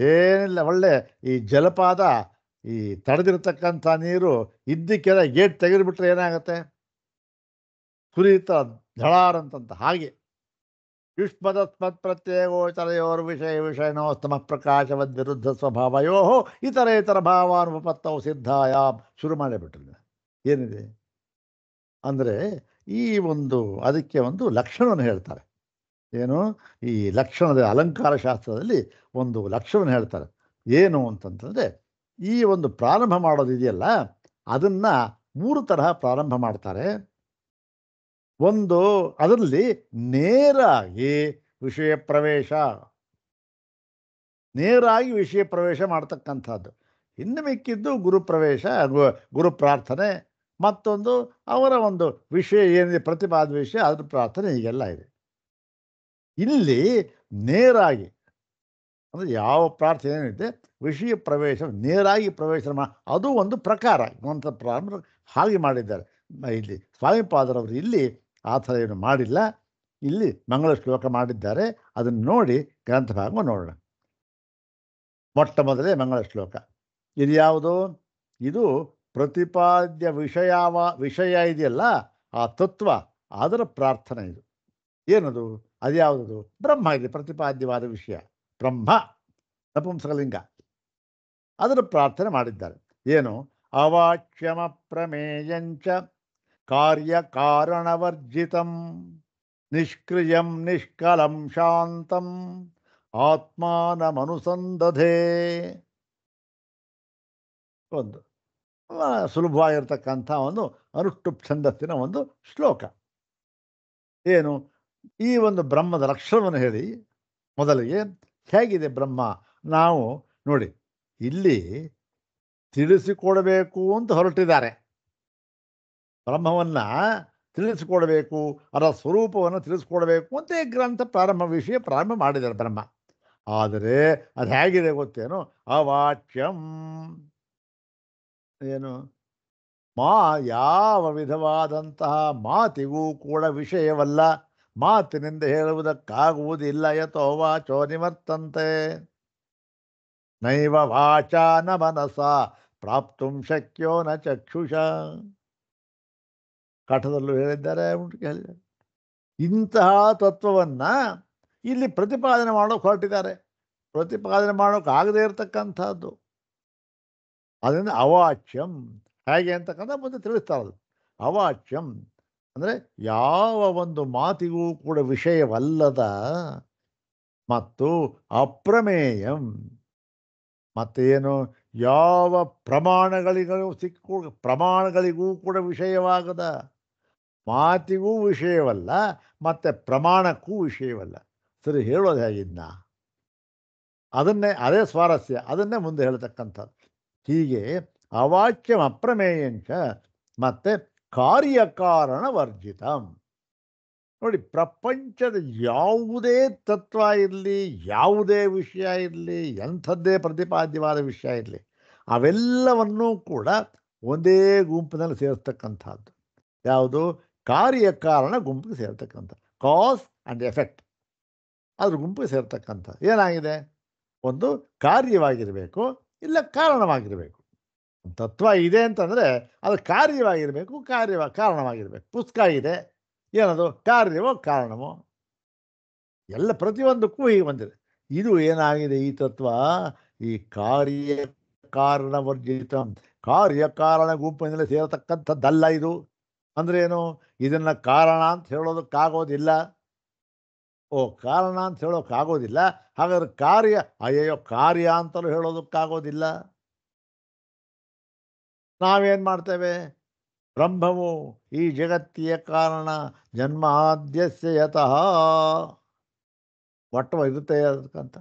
ಒಳ್ಳೆ ಈ ಜಲಪಾದ, ಈ ತಡೆದಿರ್ತಕ್ಕಂಥ ನೀರು ಇದ್ದಕ್ಕೆಲ್ಲ ಗೇಟ್ ತೆಗೆದುಬಿಟ್ರೆ ಏನಾಗುತ್ತೆ? ಸುರಿಯುತ್ತ ಧಳಾರಂತಂತ. ಹಾಗೆ ಯುಷ್ಮದಸ್ಮತ್ ಪ್ರತ್ಯೇಗೋಚರಯೋರ್ ವಿಷಯನೋಸ್ತಮ ಪ್ರಕಾಶವದ್ ವಿರುದ್ಧ ಸ್ವಭಾವಯೋ ಇತರ ಭಾವಾನುಪತ್ತವು ಸಿದ್ಧಾಯಾಮ್ ಶುರು ಮಾಡಿಬಿಟ್ರು. ಏನಿದೆ ಅಂದರೆ ಈ ಒಂದು ಅದಕ್ಕೆ ಒಂದು ಲಕ್ಷಣವನ್ನು ಹೇಳ್ತಾರೆ. ಏನು? ಈ ಲಕ್ಷಣದ ಅಲಂಕಾರ ಶಾಸ್ತ್ರದಲ್ಲಿ ಒಂದು ಲಕ್ಷಣವನ್ನು ಹೇಳ್ತಾರೆ. ಏನು ಅಂತಂತಂದರೆ, ಈ ಒಂದು ಪ್ರಾರಂಭ ಮಾಡೋದಿದೆಯಲ್ಲ ಅದನ್ನು 3 ತರಹ ಪ್ರಾರಂಭ ಮಾಡ್ತಾರೆ. ಒಂದು, ಅದರಲ್ಲಿ ನೇರಾಗಿ ವಿಷಯ ಪ್ರವೇಶ ಮಾಡ್ತಕ್ಕಂಥದ್ದು. ಇನ್ನು ಮಿಕ್ಕಿದ್ದು ಗುರು ಪ್ರಾರ್ಥನೆ, ಮತ್ತೊಂದು ಅವರ ಒಂದು ವಿಷಯ ಏನಿದೆ ಪ್ರತಿಪಾದ ವಿಷಯ ಅದ್ರ ಪ್ರಾರ್ಥನೆ, ಹೀಗೆಲ್ಲ ಇದೆ. ಇಲ್ಲಿ ನೇರಾಗಿ ಅಂದರೆ ಯಾವ ಪ್ರಾರ್ಥನೆ ಏನಿದೆ ವಿಷಯ ಪ್ರವೇಶ ನೇರಾಗಿ ಪ್ರವೇಶ ಅದು ಒಂದು ಪ್ರಕಾರ ಪ್ರಾರಂಭ ಹಾಗೆ ಮಾಡಿದ್ದಾರೆ. ಇಲ್ಲಿ ಸ್ವಾಮಿಪಾದರವರು ಇಲ್ಲಿ ಆ ಥರ ಏನು ಮಾಡಿಲ್ಲ, ಇಲ್ಲಿ ಮಂಗಳ ಶ್ಲೋಕ ಮಾಡಿದ್ದಾರೆ. ಅದನ್ನು ನೋಡಿ ಗ್ರಂಥಭಾಗ ನೋಡೋಣ. ಮೊಟ್ಟ ಮೊದಲೇ ಮಂಗಳ ಶ್ಲೋಕ ಇದು ಯಾವುದು? ಇದು ಪ್ರತಿಪಾದ್ಯ ವಿಷಯ ಇದೆಯಲ್ಲ ಆ ತತ್ವ, ಅದರ ಪ್ರಾರ್ಥನೆ ಇದು. ಏನದು? ಅದ್ಯಾವುದದು? ಬ್ರಹ್ಮ ಇದೆ, ಪ್ರತಿಪಾದ್ಯವಾದ ವಿಷಯ ಬ್ರಹ್ಮ, ನಪುಂಸಕಲಿಂಗ, ಅದರ ಪ್ರಾರ್ಥನೆ ಮಾಡಿದ್ದಾರೆ. ಏನು? ಅವಾಚ್ಯಮ ಪ್ರಮೇಯಂಚ ಕಾರ್ಯಕಾರಣವರ್ಜಿತಂ ನಿಷ್ಕ್ರಿಯಂ ನಿಷ್ಕಲಂ ಶಾಂತಂ ಆತ್ಮಾನಮನುಸಂದಧೇ. ಒಂದು ಸುಲಭವಾಗಿರ್ತಕ್ಕಂಥ ಒಂದು ಅನುಷ್ಠುಪ್ ಛಂದಸ್ಸಿನ ಒಂದು ಶ್ಲೋಕ. ಏನು? ಈ ಒಂದು ಬ್ರಹ್ಮದ ಲಕ್ಷಣವನ್ನು ಹೇಳಿ ಮೊದಲಿಗೆ ಹೇಗಿದೆ ಬ್ರಹ್ಮ ನಾವು ನೋಡಿ ಇಲ್ಲಿ ತಿಳಿಸಿಕೊಡಬೇಕು ಅಂತ ಹೊರಟಿದ್ದಾರೆ. ಬ್ರಹ್ಮವನ್ನು ತಿಳಿಸಿಕೊಡಬೇಕು, ಅದರ ಸ್ವರೂಪವನ್ನು ತಿಳಿಸ್ಕೊಡ್ಬೇಕು ಅಂತ ಗ್ರಂಥ ಪ್ರಾರಂಭ ಮಾಡಿದ್ದಾರೆ ಬ್ರಹ್ಮ. ಆದರೆ ಅದು ಹೇಗಿದೆ ಗೊತ್ತೇನು? ಅವಾಚ್ಯಂ. ಏನು? ಯಾವ ವಿಧವಾದಂತಹ ಮಾತಿಗೂ ಕೂಡ ವಿಷಯವಲ್ಲ, ಮಾತಿನಿಂದ ಹೇಳುವುದಕ್ಕಾಗುವುದಿಲ್ಲ. ಯಥೋ ವಾಚೋ ನಿವರ್ತಂತೆ ನೈವ ವಾಚಾ ನ ಮನಸ ಪ್ರಾಪ್ತುಂ ಶಕ್ಯೋ ನ ಚಕ್ಷುಷ. ಕಾಠದಲ್ಲೂ ಹೇಳಿದ್ದಾರೆ, ಹೇಳಿದ್ದಾರೆ. ಇಂತಹ ತತ್ವವನ್ನು ಇಲ್ಲಿ ಪ್ರತಿಪಾದನೆ ಮಾಡೋಕೆ ಹೊರಟಿದ್ದಾರೆ. ಪ್ರತಿಪಾದನೆ ಮಾಡೋಕ್ಕಾಗದೇ ಇರತಕ್ಕಂಥದ್ದು. ಅದರಿಂದ ಅವಾಚ್ಯಂ ಹೇಗೆ ಅಂತಕ್ಕಂಥ ಮುಂದೆ ತಿಳಿಸ್ತಾರದು. ಅವಾಚ್ಯಂ ಅಂದರೆ ಯಾವ ಒಂದು ಮಾತಿಗೂ ಕೂಡ ವಿಷಯವಲ್ಲದ ಮತ್ತು ಅಪ್ರಮೇಯಂ. ಮತ್ತೇನು? ಯಾವ ಪ್ರಮಾಣಗಳಿಗೂ ಕೂಡ ವಿಷಯವಾಗದ, ಮಾತಿಗೂ ವಿಷಯವಲ್ಲ ಮತ್ತು ಪ್ರಮಾಣಕ್ಕೂ ವಿಷಯವಲ್ಲ. ಸರಿ, ಹೇಳೋದು ಹೇಗಿದ್ನ? ಅದೇ ಸ್ವಾರಸ್ಯ, ಅದನ್ನೇ ಮುಂದೆ ಹೇಳ್ತಕ್ಕಂಥದ್ದು. ಹೀಗೆ ಅವಾಚ್ಯಂ ಅಪ್ರಮೇಯಂಚ ಮತ್ತು ಕಾರ್ಯಕಾರಣ ವರ್ಜಿತಂ. ನೋಡಿ, ಪ್ರಪಂಚದ ಯಾವುದೇ ತತ್ವ ಇರಲಿ, ಯಾವುದೇ ವಿಷಯ ಇರಲಿ, ಎಂಥದ್ದೇ ಪ್ರತಿಪಾದ್ಯವಾದ ವಿಷಯ ಇರಲಿ, ಅವೆಲ್ಲವನ್ನೂ ಕೂಡ ಒಂದೇ ಗುಂಪಿನಲ್ಲಿ ಸೇರಿಸ್ತಕ್ಕಂಥದ್ದು ಯಾವುದು? ಕಾರ್ಯಕಾರಣ ಗುಂಪಿಗೆ ಸೇರ್ತಕ್ಕಂಥ, ಕಾಸ್ ಆ್ಯಂಡ್ ಎಫೆಕ್ಟ್, ಅದ್ರ ಗುಂಪಿಗೆ ಸೇರ್ತಕ್ಕಂಥ ಏನಾಗಿದೆ? ಒಂದು ಕಾರ್ಯವಾಗಿರಬೇಕು, ಇಲ್ಲ ಕಾರಣವಾಗಿರಬೇಕು. ತತ್ವ ಇದೆ ಅಂತಂದರೆ ಅದು ಕಾರ್ಯವಾಗಿರಬೇಕು, ಕಾರಣವಾಗಿರಬೇಕು. ಪುಸ್ತಕ ಇದೆ, ಏನದು? ಕಾರ್ಯವೋ ಕಾರಣವೋ? ಎಲ್ಲ ಪ್ರತಿಯೊಂದಕ್ಕೂ ಹೀಗೆ ಬಂದಿದೆ. ಇದು ಏನಾಗಿದೆ ಈ ತತ್ವ? ಈ ಕಾರ್ಯ ಕಾರಣ ವರ್ಜಿತ, ಕಾರ್ಯಕಾರಣ ಗುಂಪಿನಲ್ಲಿ ಸೇರತಕ್ಕಂಥದ್ದಲ್ಲ ಇದು. ಅಂದ್ರೆ ಏನು? ಇದನ್ನು ಕಾರಣ ಅಂತ ಹೇಳೋದಕ್ಕಾಗೋದಿಲ್ಲ. ಕಾರಣ ಅಂತ ಹೇಳೋಕ್ಕಾಗೋದಿಲ್ಲ, ಹಾಗಾದ್ರೆ ಅಯ್ಯಯ್ಯೋ ಕಾರ್ಯ ಅಂತಲೂ ಹೇಳೋದಕ್ಕಾಗೋದಿಲ್ಲ. ನಾವೇನು ಮಾಡ್ತೇವೆ? ಬ್ರಹ್ಮವು ಈ ಜಗತ್ತಿಯ ಕಾರಣ, ಜನ್ಮಾದ್ಯಸ್ಯ ಯತಃ, ಒಟ್ಟು ಇರುತ್ತೆ ಅದಕ್ಕಂತ.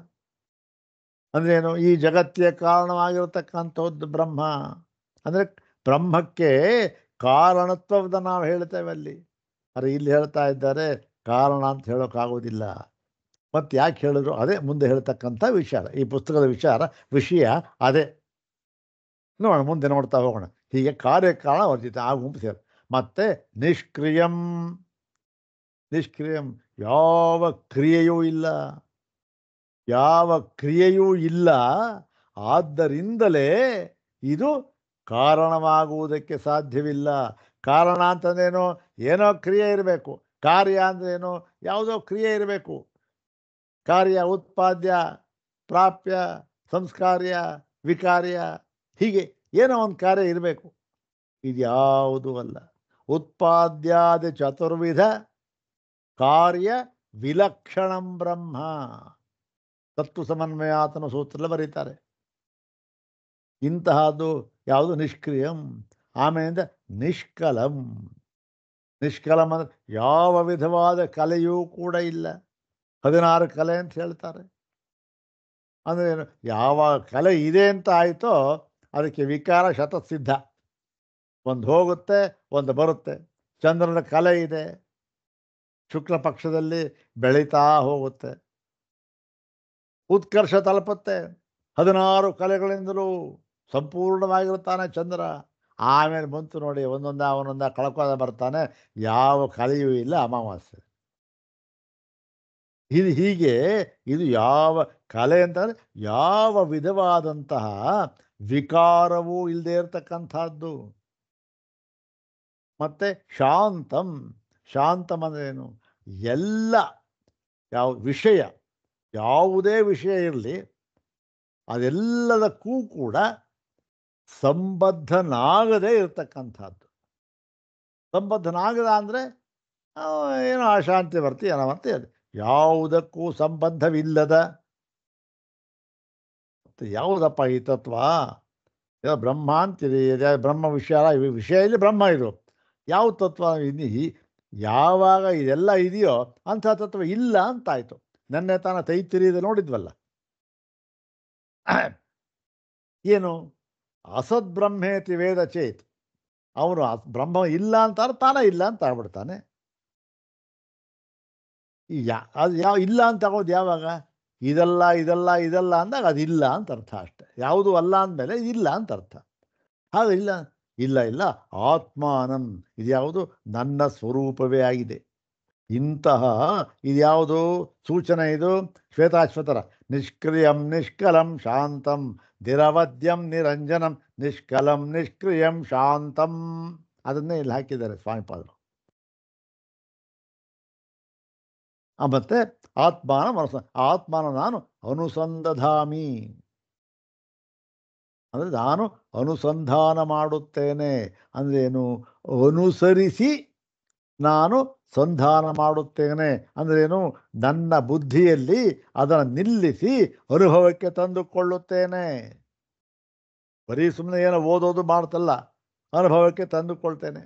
ಅಂದ್ರೇನು? ಈ ಜಗತ್ತಿಯ ಕಾರಣವಾಗಿರತಕ್ಕಂಥದ್ದು ಬ್ರಹ್ಮ. ಅಂದರೆ ಬ್ರಹ್ಮಕ್ಕೆ ಕಾರಣತ್ವವನ್ನು ನಾವು ಹೇಳ್ತೇವೆ ಅಲ್ಲಿ. ಆದರೆ ಇಲ್ಲಿ ಹೇಳ್ತಾ ಇದ್ದಾರೆ ಕಾರಣ ಅಂತ ಹೇಳೋಕ್ಕಾಗೋದಿಲ್ಲ. ಮತ್ತು ಯಾಕೆ ಹೇಳಿದ್ರು? ಅದೇ ಮುಂದೆ ಹೇಳ್ತಕ್ಕಂಥ ವಿಚಾರ, ಈ ಪುಸ್ತಕದ ವಿಷಯ ಅದೇ. ನೋಡೋಣ, ಮುಂದೆ ನೋಡ್ತಾ ಹೋಗೋಣ. ಹೀಗೆ ಕಾರ್ಯಕಾರಣ ವರ್ಜಿತ ಆ ಗುಂಪು ಸೇರಿ. ಮತ್ತೆ ನಿಷ್ಕ್ರಿಯಂ, ಯಾವ ಕ್ರಿಯೆಯೂ ಇಲ್ಲ, ಆದ್ದರಿಂದಲೇ ಇದು ಕಾರಣವಾಗುವುದಕ್ಕೆ ಸಾಧ್ಯವಿಲ್ಲ. ಕಾರಣ ಅಂತಂದೇನು? ಏನೋ ಕ್ರಿಯೆ ಇರಬೇಕು. ಕಾರ್ಯ ಅಂದ್ರೇನು? ಯಾವುದೋ ಕ್ರಿಯೆ ಇರಬೇಕು. ಕಾರ್ಯ, ಉತ್ಪಾದ್ಯ, ಪ್ರಾಪ್ಯ, ಸಂಸ್ಕಾರ್ಯ, ವಿಕಾರ್ಯ, ಹೀಗೆ ಏನೋ ಒಂದು ಕಾರ್ಯ ಇರಬೇಕು. ಇದ್ಯಾವುದೂ ಅಲ್ಲ. ಉತ್ಪಾದ್ಯಾದಿ ಚತುರ್ವಿಧ ಕಾರ್ಯ ವಿಲಕ್ಷಣಂ ಬ್ರಹ್ಮ, ತತ್ವ ಸಮನ್ವಯಾತನ ಸೂತ್ರದಲ್ಲಿ ಬರೀತಾರೆ. ಇಂತಹದ್ದು ಯಾವುದು? ನಿಷ್ಕ್ರಿಯಂ. ಆಮೇಲಿಂದ ನಿಷ್ಕಲಂ. ನಿಷ್ಕಲಂ ಅಂದರೆ ಯಾವ ವಿಧವಾದ ಕಲೆಯೂ ಕೂಡ ಇಲ್ಲ. 16 ಕಲೆ ಅಂತ ಹೇಳ್ತಾರೆ. ಅಂದರೆ ಏನು? ಯಾವ ಕಲೆ ಇದೆ ಅಂತ ಆಯಿತೋ ಅದಕ್ಕೆ ವಿಕಾರ ಶತಸಿದ್ಧ. ಒಂದು ಹೋಗುತ್ತೆ, ಒಂದು ಬರುತ್ತೆ. ಚಂದ್ರನ ಕಲೆ ಇದೆ, ಶುಕ್ಲ ಪಕ್ಷದಲ್ಲಿ ಬೆಳೀತಾ ಹೋಗುತ್ತೆ, ಉತ್ಕರ್ಷ ತಲುಪುತ್ತೆ. 16 ಕಲೆಗಳಿಂದಲೂ ಸಂಪೂರ್ಣವಾಗಿರುತ್ತಾನೆ ಚಂದ್ರ. ಆಮೇಲೆ ಬಂತು ನೋಡಿ, ಒಂದೊಂದ ಕಳ್ಕೋದ ಬರ್ತಾನೆ, ಯಾವ ಕಲೆಯೂ ಇಲ್ಲ, ಅಮಾವಾಸ್ಯೆ. ಹೀಗೆ ಇದು ಯಾವ ಕಲೆ ಅಂತಂದರೆ ಯಾವ ವಿಧವಾದಂತಹ ವಿಕಾರವೂ ಇಲ್ಲದೆ ಇರತಕ್ಕಂಥದ್ದು. ಮತ್ತು ಶಾಂತಂ. ಶಾಂತಂ ಅಂದ್ರೇನು? ಎಲ್ಲ ಯಾವ ವಿಷಯ, ಯಾವುದೇ ವಿಷಯ ಇರಲಿ, ಅದೆಲ್ಲದಕ್ಕೂ ಕೂಡ ಸಂಬದ್ಧನಾಗದೇ ಇರತಕ್ಕಂಥದ್ದು. ಸಂಬದ್ಧನಾಗದ ಅಂದರೆ ಏನೋ ಅಶಾಂತಿ ಬರ್ತಿ, ಅನವರ್ತಿ, ಅದು ಯಾವುದಕ್ಕೂ ಸಂಬಂಧವಿಲ್ಲದ. ಮತ್ತು ಯಾವುದಪ್ಪ ಈ ತತ್ವ? ಬ್ರಹ್ಮ ಅಂತೀರಿ, ಬ್ರಹ್ಮ ವಿಷಯ ಇಲ್ಲಿ ಬ್ರಹ್ಮ ಇದು. ಯಾವ ತತ್ವ? ಯಾವಾಗ ಇದೆಲ್ಲ ಇದೆಯೋ ಅಂಥ ತತ್ವ ಇಲ್ಲ ಅಂತಾಯಿತು. ನೆನ್ನೆ ತಾನ ತೈತಿರಿದ ನೋಡಿದ್ವಲ್ಲ, ಏನು? ಅಸದ್ ಬ್ರಹ್ಮೇತಿ ವೇದ ಚೇತ್. ಅವನು ಬ್ರಹ್ಮ ಇಲ್ಲ ಅಂತಾರೆ, ತಾನೇ ಇಲ್ಲ ಅಂತ ಆಗ್ಬಿಡ್ತಾನೆ. ಅದು ಇಲ್ಲ ಅಂತ ಆಗೋದು ಯಾವಾಗ? ಇದಲ್ಲ ಅಂದಾಗ ಅದಿಲ್ಲ ಅಂತ ಅರ್ಥ ಅಷ್ಟೆ. ಯಾವುದು ಅಲ್ಲ ಅಂದಮೇಲೆ ಇದಿಲ್ಲ ಅಂತ ಅರ್ಥ. ಹಾಗೆ ಇಲ್ಲ ಆತ್ಮಾನಂ, ಇದ್ಯಾವುದು? ನನ್ನ ಸ್ವರೂಪವೇ ಆಗಿದೆ. ಇಂತಹ ಇದ್ಯಾವುದು ಸೂಚನೆ? ಇದು ಶ್ವೇತಾಶ್ವತರ. ನಿಷ್ಕ್ರಿಯಂ ನಿಷ್ಕಲಂ ಶಾಂತಂ ನಿರವದ್ಯಂ ನಿರಂಜನಂ ನಿಷ್ಕಲಂ ನಿಷ್ಕ್ರಿಯಂ ಶಾಂತಂ. ಅದನ್ನೇ ಇಲ್ಲಿ ಹಾಕಿದ್ದಾರೆ ಸ್ವಾಮಿಪಾದರು. ಮತ್ತೆ ಆತ್ಮಾನ ನಾನು ಅನುಸಂಧಾಮಿ, ಅಂದರೆ ನಾನು ಅನುಸಂಧಾನ ಮಾಡುತ್ತೇನೆ. ಅಂದ್ರೇನು? ಅನುಸರಿಸಿ ನಾನು ಸಂಧಾನ ಮಾಡುತ್ತೇನೆ. ಅಂದ್ರೇನು? ನನ್ನ ಬುದ್ಧಿಯಲ್ಲಿ ಅದನ್ನು ನಿಲ್ಲಿಸಿ ಅನುಭವಕ್ಕೆ ತಂದುಕೊಳ್ಳುತ್ತೇನೆ. ಬರೀ ಸುಮ್ಮನೆ ಏನೋ ಓದೋದು ಮಾಡ್ತಲ್ಲ, ಅನುಭವಕ್ಕೆ ತಂದುಕೊಳ್ತೇನೆ,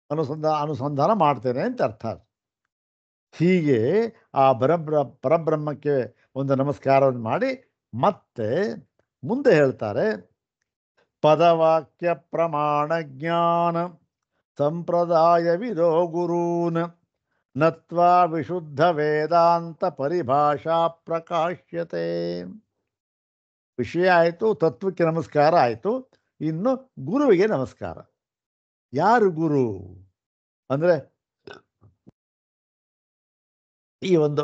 ಅನುಸಂಧಾನ ಮಾಡ್ತೇನೆ ಅಂತ ಅರ್ಥ. ಹೀಗೆ ಆ ಪರಬ್ರಹ್ಮಕ್ಕೆ ಒಂದು ನಮಸ್ಕಾರವನ್ನು ಮಾಡಿ ಮತ್ತೆ ಮುಂದೆ ಹೇಳ್ತಾರೆ, ಪದವಾಕ್ಯ ಪ್ರಮಾಣ ಜ್ಞಾನ ಸಂಪ್ರದಾಯವಿದೋ ಗುರೂನ್ ನತ್ವಾ ವಿಶುದ್ಧ ವೇದಾಂತ ಪರಿಭಾಷಾ ಪ್ರಕಾಶ್ಯತೆ. ವಿಷಯ ಆಯಿತು, ತತ್ವಕ್ಕೆ ನಮಸ್ಕಾರ ಆಯಿತು, ಇನ್ನು ಗುರುವಿಗೆ ನಮಸ್ಕಾರ. ಯಾರು ಗುರು ಅಂದರೆ ಈ ಒಂದು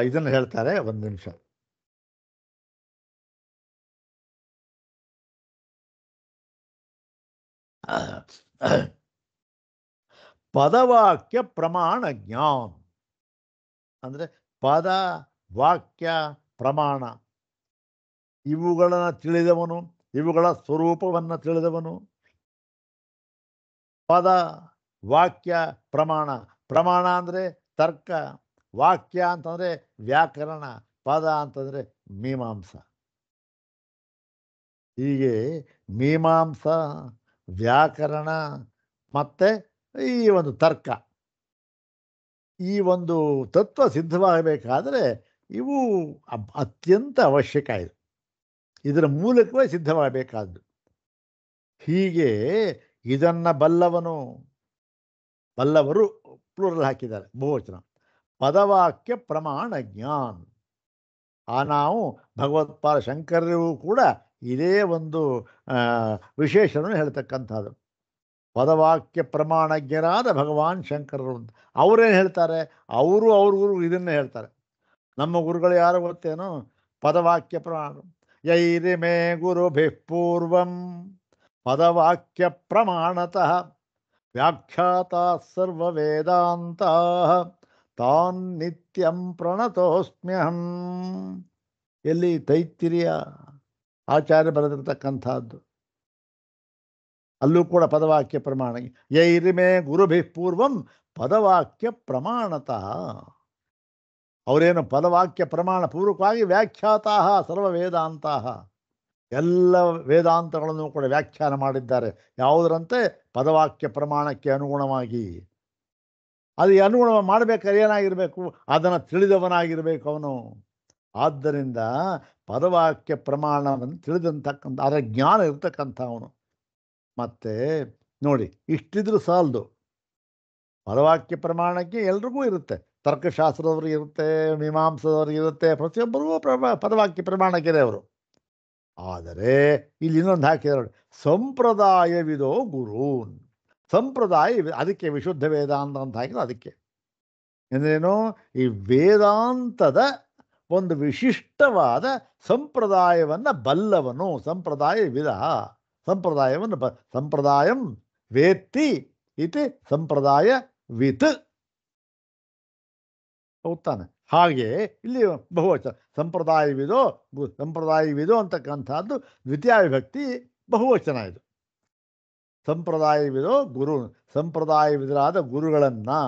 ಇದನ್ನು ಹೇಳ್ತಾರೆ. ಒಂದು ನಿಮಿಷ. ಪದವಾಕ್ಯ ಪ್ರಮಾಣ ಜ್ಞಾನ ಅಂದರೆ ಪದ ವಾಕ್ಯ ಪ್ರಮಾಣ ಇವುಗಳನ್ನು ತಿಳಿದವನು, ಇವುಗಳ ಸ್ವರೂಪವನ್ನು ತಿಳಿದವನು. ಪದ ವಾಕ್ಯ ಪ್ರಮಾಣ. ಪ್ರಮಾಣ ಅಂದರೆ ತರ್ಕ, ವಾಕ್ಯ ಅಂತಂದರೆ ವ್ಯಾಕರಣ, ಪದ ಅಂತಂದರೆ ಮೀಮಾಂಸ. ಹೀಗೆ ಮೀಮಾಂಸ, ವ್ಯಾಕರಣ ಮತ್ತು ಈ ಒಂದು ತರ್ಕ, ಈ ಒಂದು ತತ್ವ ಸಿದ್ಧವಾಗಬೇಕಾದರೆ ಇವು ಅತ್ಯಂತ ಅವಶ್ಯಕ. ಇದರ ಮೂಲಕವೇ ಸಿದ್ಧವಾಗಬೇಕಾದ್ದು. ಹೀಗೆ ಇದನ್ನು ಬಲ್ಲವರು ಪ್ಲೂರಲ್ ಹಾಕಿದ್ದಾರೆ, ಬಹುವಚನ. ಪದವಾಕ್ಯ ಪ್ರಮಾಣ ಜ್ಞಾನ. ನಾವು ಭಗವತ್ಪಾದ ಶಂಕರರಿಗೂ ಕೂಡ ಇದೇ ಒಂದು ವಿಶೇಷವನ್ನು ಹೇಳ್ತಕ್ಕಂಥದ್ದು. ಪದವಾಕ್ಯ ಪ್ರಮಾಣಜ್ಞರಾದ ಭಗವಾನ್ ಶಂಕರರು ಅಂತ ಅವರೇನು ಹೇಳ್ತಾರೆ? ಅವ್ರ ಗುರು ಇದನ್ನೇ ಹೇಳ್ತಾರೆ. ನಮ್ಮ ಗುರುಗಳು ಯಾರು ಗೊತ್ತೇನೋ? ಪದವಾಕ್ಯ ಪ್ರಮಾಣ. ಯೈರಿಮೇ ಗುರುಭಿಃ ಪೂರ್ವಂ ಪದವಾಕ್ಯ ಪ್ರಮಾಣತಃ ವ್ಯಾಖ್ಯಾತಾ ಸರ್ವ ವೇದಾಂತ ತಾನ್ ನಿತ್ಯಂ ಪ್ರಣತೋಸ್ಮ್ಯಹಂ. ಎಲ್ಲಿ? ತೈತ್ತಿರಿಯ ಆಚಾರ್ಯ ಬರೆದಿರ್ತಕ್ಕಂಥದ್ದು. ಅಲ್ಲೂ ಕೂಡ ಪದವಾಕ್ಯ ಪ್ರಮಾಣ. ಯೈರಿಮೇ ಗುರುಭಿಃ ಪೂರ್ವಂ ಪದವಾಕ್ಯ ಪ್ರಮಾಣತಃ. ಅವರೇನು ಪದವಾಕ್ಯ ಪ್ರಮಾಣ ಪೂರ್ವಕವಾಗಿ ವ್ಯಾಖ್ಯಾತಾ ಸರ್ವ ವೇದಾಂತ, ಎಲ್ಲ ವೇದಾಂತಗಳನ್ನು ಕೂಡ ವ್ಯಾಖ್ಯಾನ ಮಾಡಿದ್ದಾರೆ. ಯಾವುದರಂತೆ? ಪದವಾಕ್ಯ ಪ್ರಮಾಣಕ್ಕೆ ಅನುಗುಣವಾಗಿ. ಅದು ಅನುಗುಣ ಮಾಡಬೇಕಾದ್ರೆ ಏನಾಗಿರಬೇಕು? ಅದನ್ನು ತಿಳಿದವನಾಗಿರಬೇಕು ಅವನು. ಆದ್ದರಿಂದ ಪದವಾಕ್ಯ ಪ್ರಮಾಣವನ್ನು ತಿಳಿದಂತಕ್ಕಂಥ ಅದರ ಜ್ಞಾನ ಇರ್ತಕ್ಕಂಥವನು. ಮತ್ತು ನೋಡಿ, ಇಷ್ಟಿದ್ರೂ ಸಾಲದು. ಪದವಾಕ್ಯ ಪ್ರಮಾಣಕ್ಕೆ ಎಲ್ರಿಗೂ ಇರುತ್ತೆ. ತರ್ಕಶಾಸ್ತ್ರದವ್ರಿಗೆ ಇರುತ್ತೆ, ಮೀಮಾಂಸದವ್ರಿಗೆ ಇರುತ್ತೆ, ಪ್ರತಿಯೊಬ್ಬರಿಗೂ ಪದವಾಕ್ಯ ಪ್ರಮಾಣಕ್ಕಿದೆ ಅವರು. ಆದರೆ ಇಲ್ಲಿ ಇನ್ನೊಂದು ಹಾಕಿದ್ದಾರೆ, ಸಂಪ್ರದಾಯವಿದೋ ಗುರೂನ್. ಸಂಪ್ರದಾಯ, ಅದಕ್ಕೆ ವಿಶುದ್ಧ ವೇದಾಂತ ಅಂತ ಹಾಕಿದ್ರು. ಅದಕ್ಕೆ ಎಂದ್ರೇನು? ಈ ವೇದಾಂತದ ಒಂದು ವಿಶಿಷ್ಟವಾದ ಸಂಪ್ರದಾಯವನ್ನು ಬಲ್ಲವನು. ಸಂಪ್ರದಾಯವಿದ, ಸಂಪ್ರದಾಯವನ್ನು ಸಂಪ್ರದಾಯಂ ವೇತ್ತಿ ಇತಿ ಸಂಪ್ರದಾಯ ವಿತ್. ಹೌದಾನೆ? ಹಾಗೆ ಇಲ್ಲಿ ಬಹುವಚನ ಸಂಪ್ರದಾಯವಿದೋ ಅಂತಕ್ಕಂಥದ್ದು ದ್ವಿತೀಯ ವಿಭಕ್ತಿ ಬಹುವಚನ. ಇದು ಸಂಪ್ರದಾಯವಿದೋ ಗುರು, ಸಂಪ್ರದಾಯವಿದರಾದ ಗುರುಗಳನ್ನು,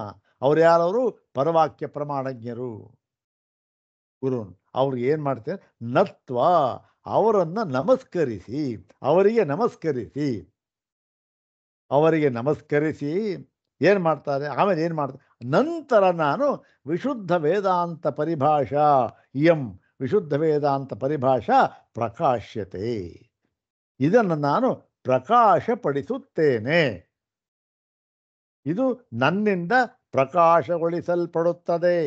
ಅವ್ರು ಯಾರವರು? ಪರವಾಕ್ಯ ಪ್ರಮಾಣಜ್ಞರು ಗುರು. ಅವ್ರಿಗೆ ಏನು ಮಾಡ್ತಾರೆ? ನತ್ವ, ಅವರನ್ನು ನಮಸ್ಕರಿಸಿ, ಅವರಿಗೆ ನಮಸ್ಕರಿಸಿ ಏನು ಮಾಡ್ತಾರೆ? ಆಮೇಲೆ ಏನು ಮಾಡ್ತಾರೆ? ನಂತರ ನಾನು ವಿಶುದ್ಧ ವೇದಾಂತ ಪರಿಭಾಷಾ ವಿಶುದ್ಧ ವೇದಾಂತ ಪರಿಭಾಷಾ ಪ್ರಕಾಶ್ಯತೆ, ಇದನ್ನು ನಾನು ಪ್ರಕಾಶಪಡಿಸುತ್ತೇನೆ. ಇದು ನನ್ನಿಂದ ಪ್ರಕಾಶಗೊಳಿಸಲ್ಪಡುತ್ತದೆ.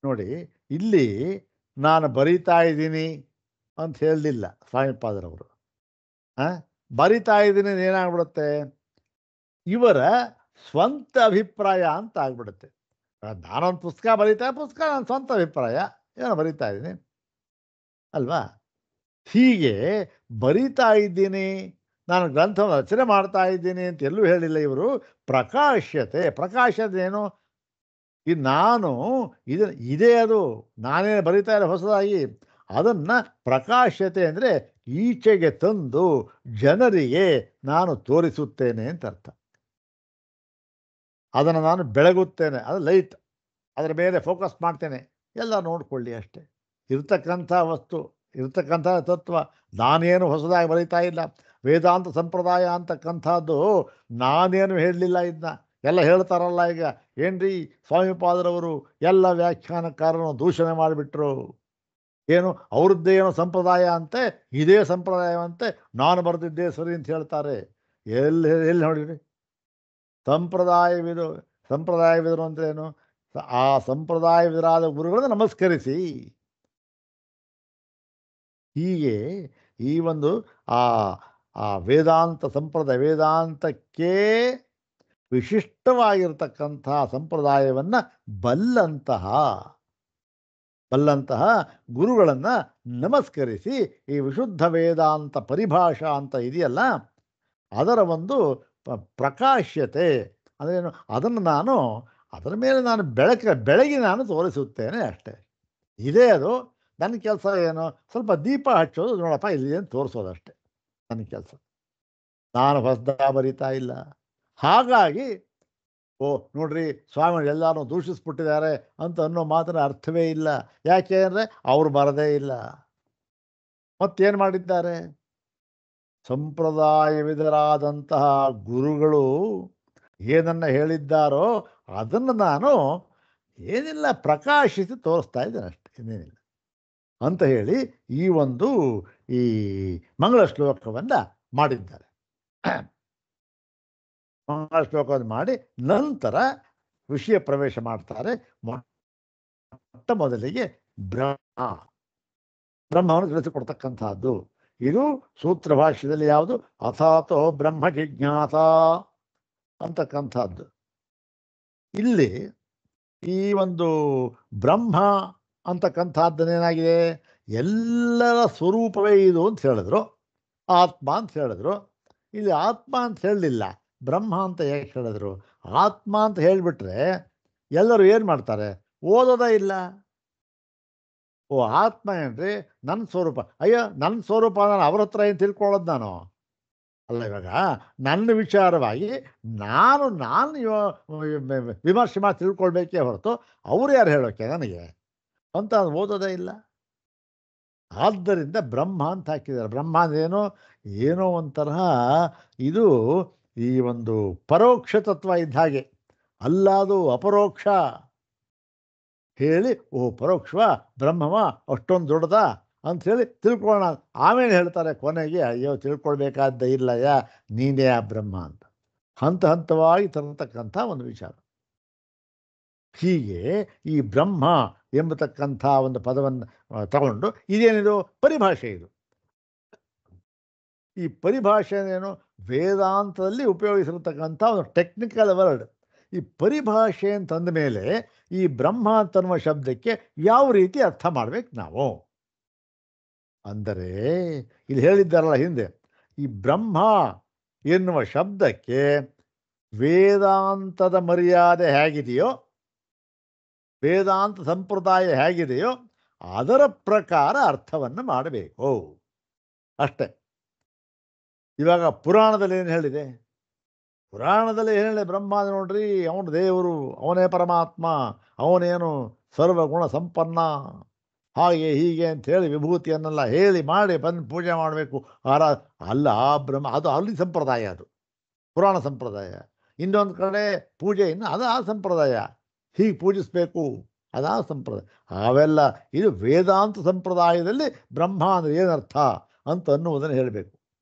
ನೋಡಿ, ಇಲ್ಲಿ ನಾನು ಬರಿತಾ ಇದ್ದೀನಿ ಅಂತ ಹೇಳಲಿಲ್ಲ ಸ್ವಾಮಿಪಾದರವರು. ಬರಿತಾ ಇದ್ದೀನಿ ಏನಾಗ್ಬಿಡುತ್ತೆ? ಇವರ ಸ್ವಂತ ಅಭಿಪ್ರಾಯ ಅಂತ ಆಗ್ಬಿಡುತ್ತೆ. ನಾನೊಂದು ಪುಸ್ತಕ ನನ್ನ ಸ್ವಂತ ಅಭಿಪ್ರಾಯ ಏನೋ ಬರಿತಾ ಇದ್ದೀನಿ ಅಲ್ವಾ? ಹೀಗೆ ಬರಿತಾ ಇದ್ದೀನಿ, ನಾನು ಗ್ರಂಥವನ್ನು ರಚನೆ ಮಾಡ್ತಾ ಇದ್ದೀನಿ ಅಂತ ಎಲ್ಲೂ ಹೇಳಿಲ್ಲ ಇವರು. ಪ್ರಕಾಶತೆ ಏನು? ನಾನು ಇದೇ ಅದು ನಾನೇ ಬರಿತಾ ಇಲ್ಲ ಹೊಸದಾಗಿ. ಅದನ್ನು ಪ್ರಕಾಶ್ಯತೆ ಅಂದರೆ ಈಚೆಗೆ ತಂದು ಜನರಿಗೆ ನಾನು ತೋರಿಸುತ್ತೇನೆ ಅಂತ ಅರ್ಥ. ಅದನ್ನು ನಾನು ಬೆಳಗುತ್ತೇನೆ, ಅದು ಲೈಟ್, ಅದರ ಮೇಲೆ ಫೋಕಸ್ ಮಾಡ್ತೇನೆ. ಎಲ್ಲ ನೋಡಿಕೊಳ್ಳಿ ಅಷ್ಟೇ. ಇರ್ತಕ್ಕಂಥ ವಸ್ತು, ಇರ್ತಕ್ಕಂಥ ತತ್ವ, ನಾನೇನು ಹೊಸದಾಗಿ ಬರೀತಾ ಇಲ್ಲ. ವೇದಾಂತ ಸಂಪ್ರದಾಯ ಅಂತಕ್ಕಂಥದ್ದು ನಾನೇನು ಹೇಳಲಿಲ್ಲ. ಇದನ್ನ ಎಲ್ಲ ಹೇಳ್ತಾರಲ್ಲ ಈಗ, ಏನ್ರಿ ಸ್ವಾಮಿಪಾದರವರು ಎಲ್ಲ ವ್ಯಾಖ್ಯಾನಕಾರರನ್ನು ದೂಷಣೆ ಮಾಡಿಬಿಟ್ರು. ಏನು ಅವ್ರದ್ದೇ ಏನೋ ಸಂಪ್ರದಾಯ ಅಂತೆ, ಇದೇ ಸಂಪ್ರದಾಯವಂತೆ, ನಾನು ಬರೆದಿದ್ದೇ ಸರಿ ಅಂತ ಹೇಳ್ತಾರೆ. ಎಲ್ಲಿ ಎಲ್ಲಿ ನೋಡಿರಿ? ಸಂಪ್ರದಾಯವಿದು ಸಂಪ್ರದಾಯವಿದರು ಅಂದ್ರೇನು? ಆ ಸಂಪ್ರದಾಯವಿದರಾದ ಗುರುಗಳನ್ನು ನಮಸ್ಕರಿಸಿ. ಹೀಗೆ ಈ ಒಂದು ಆ ಆ ವೇದಾಂತ ಸಂಪ್ರದಾಯ, ವೇದಾಂತಕ್ಕೆ ವಿಶಿಷ್ಟವಾಗಿರ್ತಕ್ಕಂಥ ಸಂಪ್ರದಾಯವನ್ನು ಬಲ್ಲಂತಹ ಬಲ್ಲಂತಹ ಗುರುಗಳನ್ನು ನಮಸ್ಕರಿಸಿ ಈ ವಿಶುದ್ಧ ವೇದಾಂತ ಪರಿಭಾಷಾ ಅಂತ ಇದೆಯಲ್ಲ, ಅದರ ಒಂದು ಪ್ರಕಾಶ್ಯತೆ ಅಂದ್ರೇನು, ಅದನ್ನು ನಾನು ಅದರ ಮೇಲೆ ನಾನು ಬೆಳಗಿ ನಾನು ತೋರಿಸುತ್ತೇನೆ ಅಷ್ಟೇ. ಇದೇ ಅದು ನನ್ನ ಕೆಲಸ. ಏನು, ಸ್ವಲ್ಪ ದೀಪ ಹಚ್ಚೋದು, ನೋಡಪ್ಪ ಇಲ್ಲಿ ಏನು ತೋರಿಸೋದಷ್ಟೇ ನನ್ನ ಕೆಲಸ. ನಾನು ಹೊಸದ ಬರಿತಾ ಇಲ್ಲ. ಹಾಗಾಗಿ ಓ ನೋಡ್ರಿ ಸ್ವಾಮಿಗಳು ಎಲ್ಲರೂ ದೂಷಿಸ್ಬಿಟ್ಟಿದ್ದಾರೆ ಅಂತ ಅನ್ನೋ ಮಾತಿನ ಅರ್ಥವೇ ಇಲ್ಲ. ಯಾಕೆ ಅಂದರೆ ಅವರು ಬರದೇ ಇಲ್ಲ. ಮತ್ತೇನು ಮಾಡಿದ್ದಾರೆ? ಸಂಪ್ರದಾಯವಿದರಾದಂತಹ ಗುರುಗಳು ಏನನ್ನು ಹೇಳಿದ್ದಾರೋ ಅದನ್ನು ನಾನು ಏನಿಲ್ಲ ಪ್ರಕಾಶಿಸಿ ತೋರಿಸ್ತಾ ಇದ್ದೇನೆ ಅಷ್ಟೇ, ಇನ್ನೇನಿಲ್ಲ ಅಂತ ಹೇಳಿ ಈ ಒಂದು ಈ ಮಂಗಳ ಶ್ಲೋಕವನ್ನು ಮಾಡಿದ್ದಾರೆ. ಮಂಗಳ ಶ್ಲೋಕವನ್ನು ಮಾಡಿ ನಂತರ ವಿಷಯ ಪ್ರವೇಶ ಮಾಡ್ತಾರೆ. ಮೊಟ್ಟ ಮೊದಲಿಗೆ ಬ್ರಹ್ಮವನ್ನು ತಿಳಿಸಿಕೊಡ್ತಕ್ಕಂಥದ್ದು. ಇದು ಸೂತ್ರ ಭಾಷ್ಯದಲ್ಲಿ ಯಾವುದು? ಅಥಾತೋ ಬ್ರಹ್ಮ ಜಿಜ್ಞಾಸ ಅಂತಕ್ಕಂಥದ್ದು. ಇಲ್ಲಿ ಈ ಒಂದು ಬ್ರಹ್ಮ ಅಂತಕ್ಕಂಥದ್ದನ್ನೇನಾಗಿದೆ, ಎಲ್ಲರ ಸ್ವರೂಪವೇ ಇದು ಅಂತ ಹೇಳಿದ್ರು, ಆತ್ಮ ಅಂತ ಹೇಳಿದ್ರು. ಇಲ್ಲಿ ಆತ್ಮ ಅಂತ ಹೇಳಲಿಲ್ಲ, ಬ್ರಹ್ಮ ಅಂತ ಯಾಕೆ ಹೇಳಿದ್ರು? ಆತ್ಮ ಅಂತ ಹೇಳಿಬಿಟ್ರೆ ಎಲ್ಲರೂ ಏನು ಮಾಡ್ತಾರೆ? ಓದೋದೇ ಇಲ್ಲ. ಓ ಆತ್ಮ ಏನ್ರಿ ನನ್ನ ಸ್ವರೂಪ, ಅಯ್ಯೋ ನನ್ನ ಸ್ವರೂಪ ನಾನು ಅವ್ರ ಹತ್ರ ಏನು ತಿಳ್ಕೊಳ್ಳೋದು ನಾನು? ಅಲ್ಲ, ಇವಾಗ ನನ್ನ ವಿಚಾರವಾಗಿ ನಾನು ವಿಮರ್ಶೆ ಮಾಡಿ ತಿಳ್ಕೊಳ್ಬೇಕೇ ಹೊರತು ಅವ್ರು ಯಾರು ಹೇಳೋಕ್ಕೆ ನನಗೆ ಅಂತ ಓದೋದೇ ಇಲ್ಲ. ಆದ್ದರಿಂದ ಬ್ರಹ್ಮ ಅಂತ ಹಾಕಿದ್ದಾರೆ. ಬ್ರಹ್ಮ ಅಂದ್ರೇನು? ಏನೋ ಒಂಥರ ಇದು ಈ ಒಂದು ಪರೋಕ್ಷ ತತ್ವ ಇದ್ದ ಹಾಗೆ, ಅಲ್ಲ ಅದು ಅಪರೋಕ್ಷ ಹೇಳಿ, ಓ ಪರೋಕ್ಷವ ಬ್ರಹ್ಮವ ಅಷ್ಟೊಂದು ದೊಡ್ಡದ ಅಂಥೇಳಿ ತಿಳ್ಕೊಳ್ಳೋಣ. ಆಮೇಲೆ ಹೇಳ್ತಾರೆ ಕೊನೆಗೆ, ಅಯ್ಯೋ ತಿಳ್ಕೊಳ್ಬೇಕಾದ್ದ ಇಲ್ಲಯ್ಯ, ನೀನೇ ಆ ಬ್ರಹ್ಮ ಅಂತ ಹಂತ ಹಂತವಾಗಿ ತರತಕ್ಕಂಥ ಒಂದು ವಿಚಾರ. ಹೀಗೆ ಈ ಬ್ರಹ್ಮ ಎಂಬತಕ್ಕಂಥ ಒಂದು ಪದವನ್ನು ತಗೊಂಡು, ಇದೇನಿದು ಪರಿಭಾಷೆ. ಇದು ಈ ಪರಿಭಾಷೆನೇನು ವೇದಾಂತದಲ್ಲಿ ಉಪಯೋಗಿಸಿರ್ತಕ್ಕಂಥ ಒಂದು ಟೆಕ್ನಿಕಲ್ ವರ್ಡ್. ಈ ಪರಿಭಾಷೆ ಅಂತಂದ ಮೇಲೆ ಈ ಬ್ರಹ್ಮ ಅಂತನ್ನುವ ಶಬ್ದಕ್ಕೆ ಯಾವ ರೀತಿ ಅರ್ಥ ಮಾಡ್ಬೇಕು ನಾವು ಅಂದರೆ, ಇಲ್ಲಿ ಹೇಳಿದ್ದಾರಲ್ಲ ಹಿಂದೆ, ಈ ಬ್ರಹ್ಮ ಎನ್ನುವ ಶಬ್ದಕ್ಕೆ ವೇದಾಂತದ ಮರ್ಯಾದೆ ಹೇಗಿದೆಯೋ, ವೇದಾಂತ ಸಂಪ್ರದಾಯ ಹೇಗಿದೆಯೋ ಅದರ ಪ್ರಕಾರ ಅರ್ಥವನ್ನು ಮಾಡಬೇಕು ಅಷ್ಟೆ. ಇವಾಗ ಪುರಾಣದಲ್ಲಿ ಏನು ಹೇಳಿದೆ? ಪುರಾಣದಲ್ಲಿ ಏನು ಹೇಳಿದೆ? ಬ್ರಹ್ಮ ನೋಡ್ರಿ, ಅವನು ದೇವರು, ಅವನೇ ಪರಮಾತ್ಮ, ಅವನೇನು ಸರ್ವಗುಣ ಸಂಪನ್ನ, ಹಾಗೆ ಹೀಗೆ ಅಂತ ಹೇಳಿ ವಿಭೂತಿಯನ್ನೆಲ್ಲ ಹೇಳಿ ಮಾಡಿ ಬಂದು ಪೂಜೆ ಮಾಡಬೇಕು. ಅಲ್ಲ, ಬ್ರಹ್ಮ ಅದು ಅಲ್ಲಿ ಸಂಪ್ರದಾಯ, ಅದು ಪುರಾಣ ಸಂಪ್ರದಾಯ. ಇನ್ನೊಂದು ಕಡೆ ಪೂಜೆಯನ್ನು ಅದು ಆ ಸಂಪ್ರದಾಯ, ಹೀಗೆ ಪೂಜಿಸಬೇಕು ಅದಾ ಸಂಪ್ರದಾಯ. ಅವೆಲ್ಲ ಇದು ವೇದಾಂತ ಸಂಪ್ರದಾಯದಲ್ಲಿ ಬ್ರಹ್ಮ ಅಂದರೆ ಏನರ್ಥ ಅಂತ ಅನ್ನುವುದನ್ನು ಹೇಳಬೇಕು.